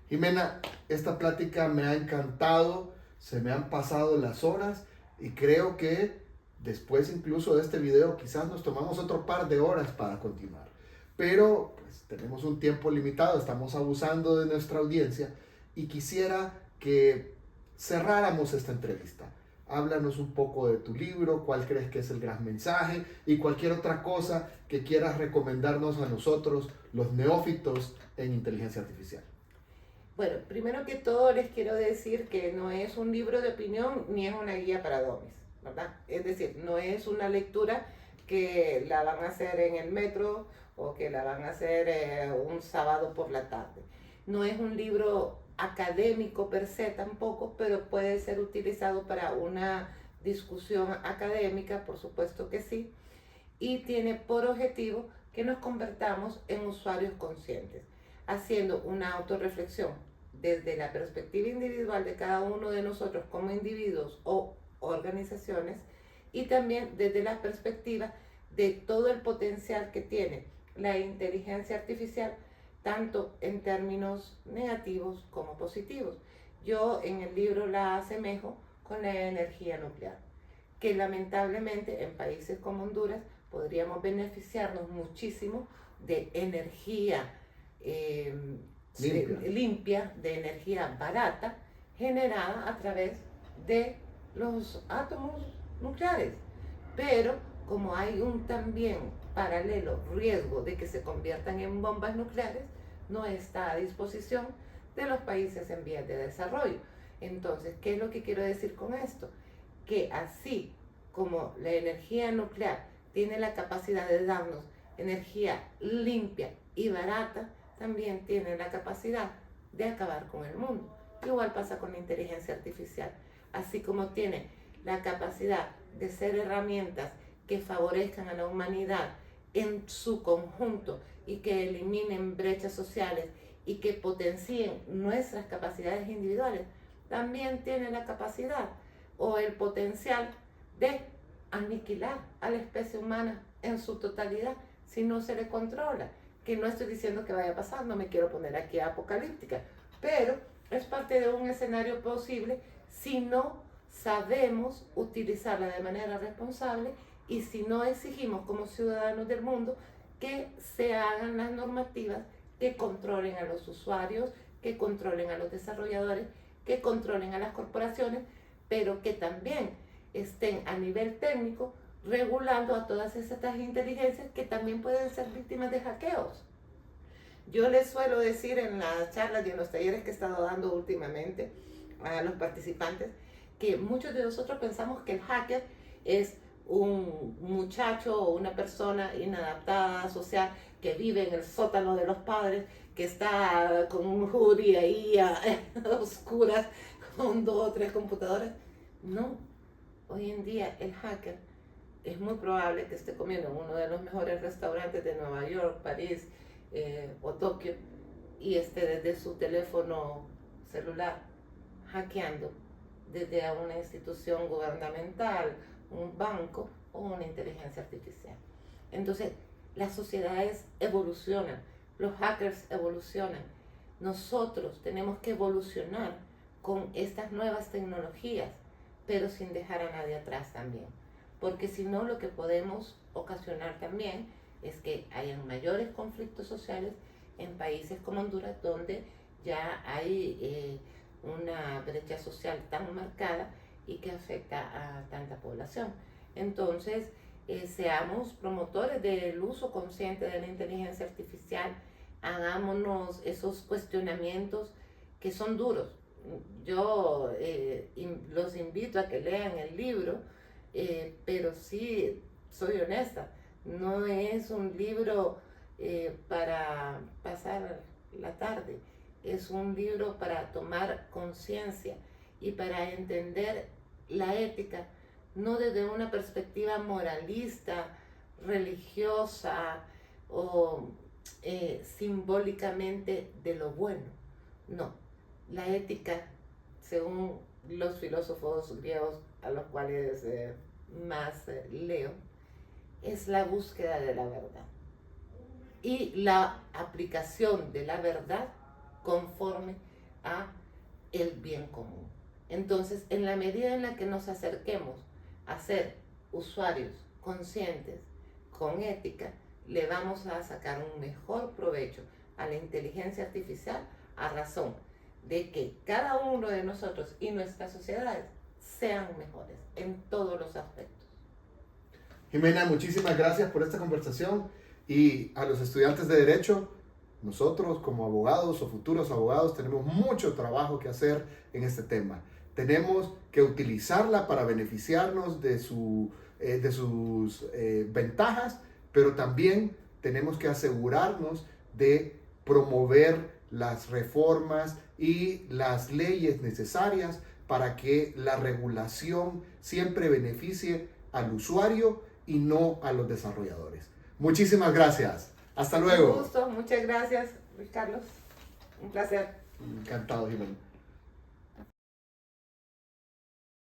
Jimena, esta plática me ha encantado, se me han pasado las horas y creo que después incluso de este video quizás nos tomamos otro par de horas para continuar. Pero pues, tenemos un tiempo limitado, estamos abusando de nuestra audiencia y quisiera que cerráramos esta entrevista. Háblanos un poco de tu libro, cuál crees que es el gran mensaje y cualquier otra cosa que quieras recomendarnos a nosotros, los neófitos en inteligencia artificial. Bueno, primero que todo les quiero decir que no es un libro de opinión ni es una guía para domis, ¿verdad? Es decir, no es una lectura que la van a hacer en el metro o que la van a hacer un sábado por la tarde. No es un libro académico per se tampoco, pero puede ser utilizado para una discusión académica, por supuesto que sí, y tiene por objetivo que nos convertamos en usuarios conscientes, haciendo una autorreflexión desde la perspectiva individual de cada uno de nosotros como individuos o organizaciones y también desde la perspectiva de todo el potencial que tiene la inteligencia artificial, tanto en términos negativos como positivos. Yo en el libro la asemejo con la energía nuclear, que lamentablemente en países como Honduras podríamos beneficiarnos muchísimo de energía limpia, de energía barata, generada a través de los átomos nucleares. Pero como hay un también paralelo riesgo de que se conviertan en bombas nucleares, no está a disposición de los países en vías de desarrollo. Entonces, ¿qué es lo que quiero decir con esto? Que así como la energía nuclear tiene la capacidad de darnos energía limpia y barata, también tiene la capacidad de acabar con el mundo. Igual pasa con la inteligencia artificial. Así como tiene la capacidad de ser herramientas que favorezcan a la humanidad en su conjunto y que eliminen brechas sociales y que potencien nuestras capacidades individuales, también tiene la capacidad o el potencial de aniquilar a la especie humana en su totalidad si no se le controla. que no estoy diciendo que vaya a pasar, no me quiero poner aquí apocalíptica, pero es parte de un escenario posible si no sabemos utilizarla de manera responsable y si no exigimos como ciudadanos del mundo que se hagan las normativas que controlen a los usuarios, que controlen a los desarrolladores, que controlen a las corporaciones, pero que también estén a nivel técnico regulando a todas estas inteligencias que también pueden ser víctimas de hackeos. Yo les suelo decir en las charlas y en los talleres que he estado dando últimamente a los participantes que muchos de nosotros pensamos que el hacker es un muchacho o una persona inadaptada social que vive en el sótano de los padres, que está con un hoodie ahí a oscuras con 2 o 3 computadoras. No, hoy en día el hacker es muy probable que esté comiendo en uno de los mejores restaurantes de Nueva York, París o Tokio y esté desde su teléfono celular hackeando desde una institución gubernamental, un banco o una inteligencia artificial. Entonces, las sociedades evolucionan, los hackers evolucionan. Nosotros tenemos que evolucionar con estas nuevas tecnologías, pero sin dejar a nadie atrás también. Porque si no, lo que podemos ocasionar también es que hayan mayores conflictos sociales en países como Honduras, donde ya hay una brecha social tan marcada y que afecta a tanta población. Entonces, seamos promotores del uso consciente de la inteligencia artificial, hagámonos esos cuestionamientos que son duros. Yo los invito a que lean el libro, pero sí, soy honesta, no es un libro para pasar la tarde, es un libro para tomar conciencia y para entender la ética, no desde una perspectiva moralista, religiosa o simbólicamente de lo bueno. No, la ética, según los filósofos griegos a los cuales más leo, es la búsqueda de la verdad y la aplicación de la verdad conforme a el bien común. Entonces, en la medida en la que nos acerquemos a ser usuarios conscientes, con ética, le vamos a sacar un mejor provecho a la inteligencia artificial a razón de que cada uno de nosotros y nuestras sociedades sean mejores en todos los aspectos. Jimena, muchísimas gracias por esta conversación y a los estudiantes de Derecho, nosotros como abogados o futuros abogados tenemos mucho trabajo que hacer en este tema. Tenemos que utilizarla para beneficiarnos de sus ventajas, pero también tenemos que asegurarnos de promover las reformas y las leyes necesarias para que la regulación siempre beneficie al usuario y no a los desarrolladores. Muchísimas gracias. Hasta luego. Un gusto, muchas gracias, Luis Carlos. Un placer. Encantado, Jimena.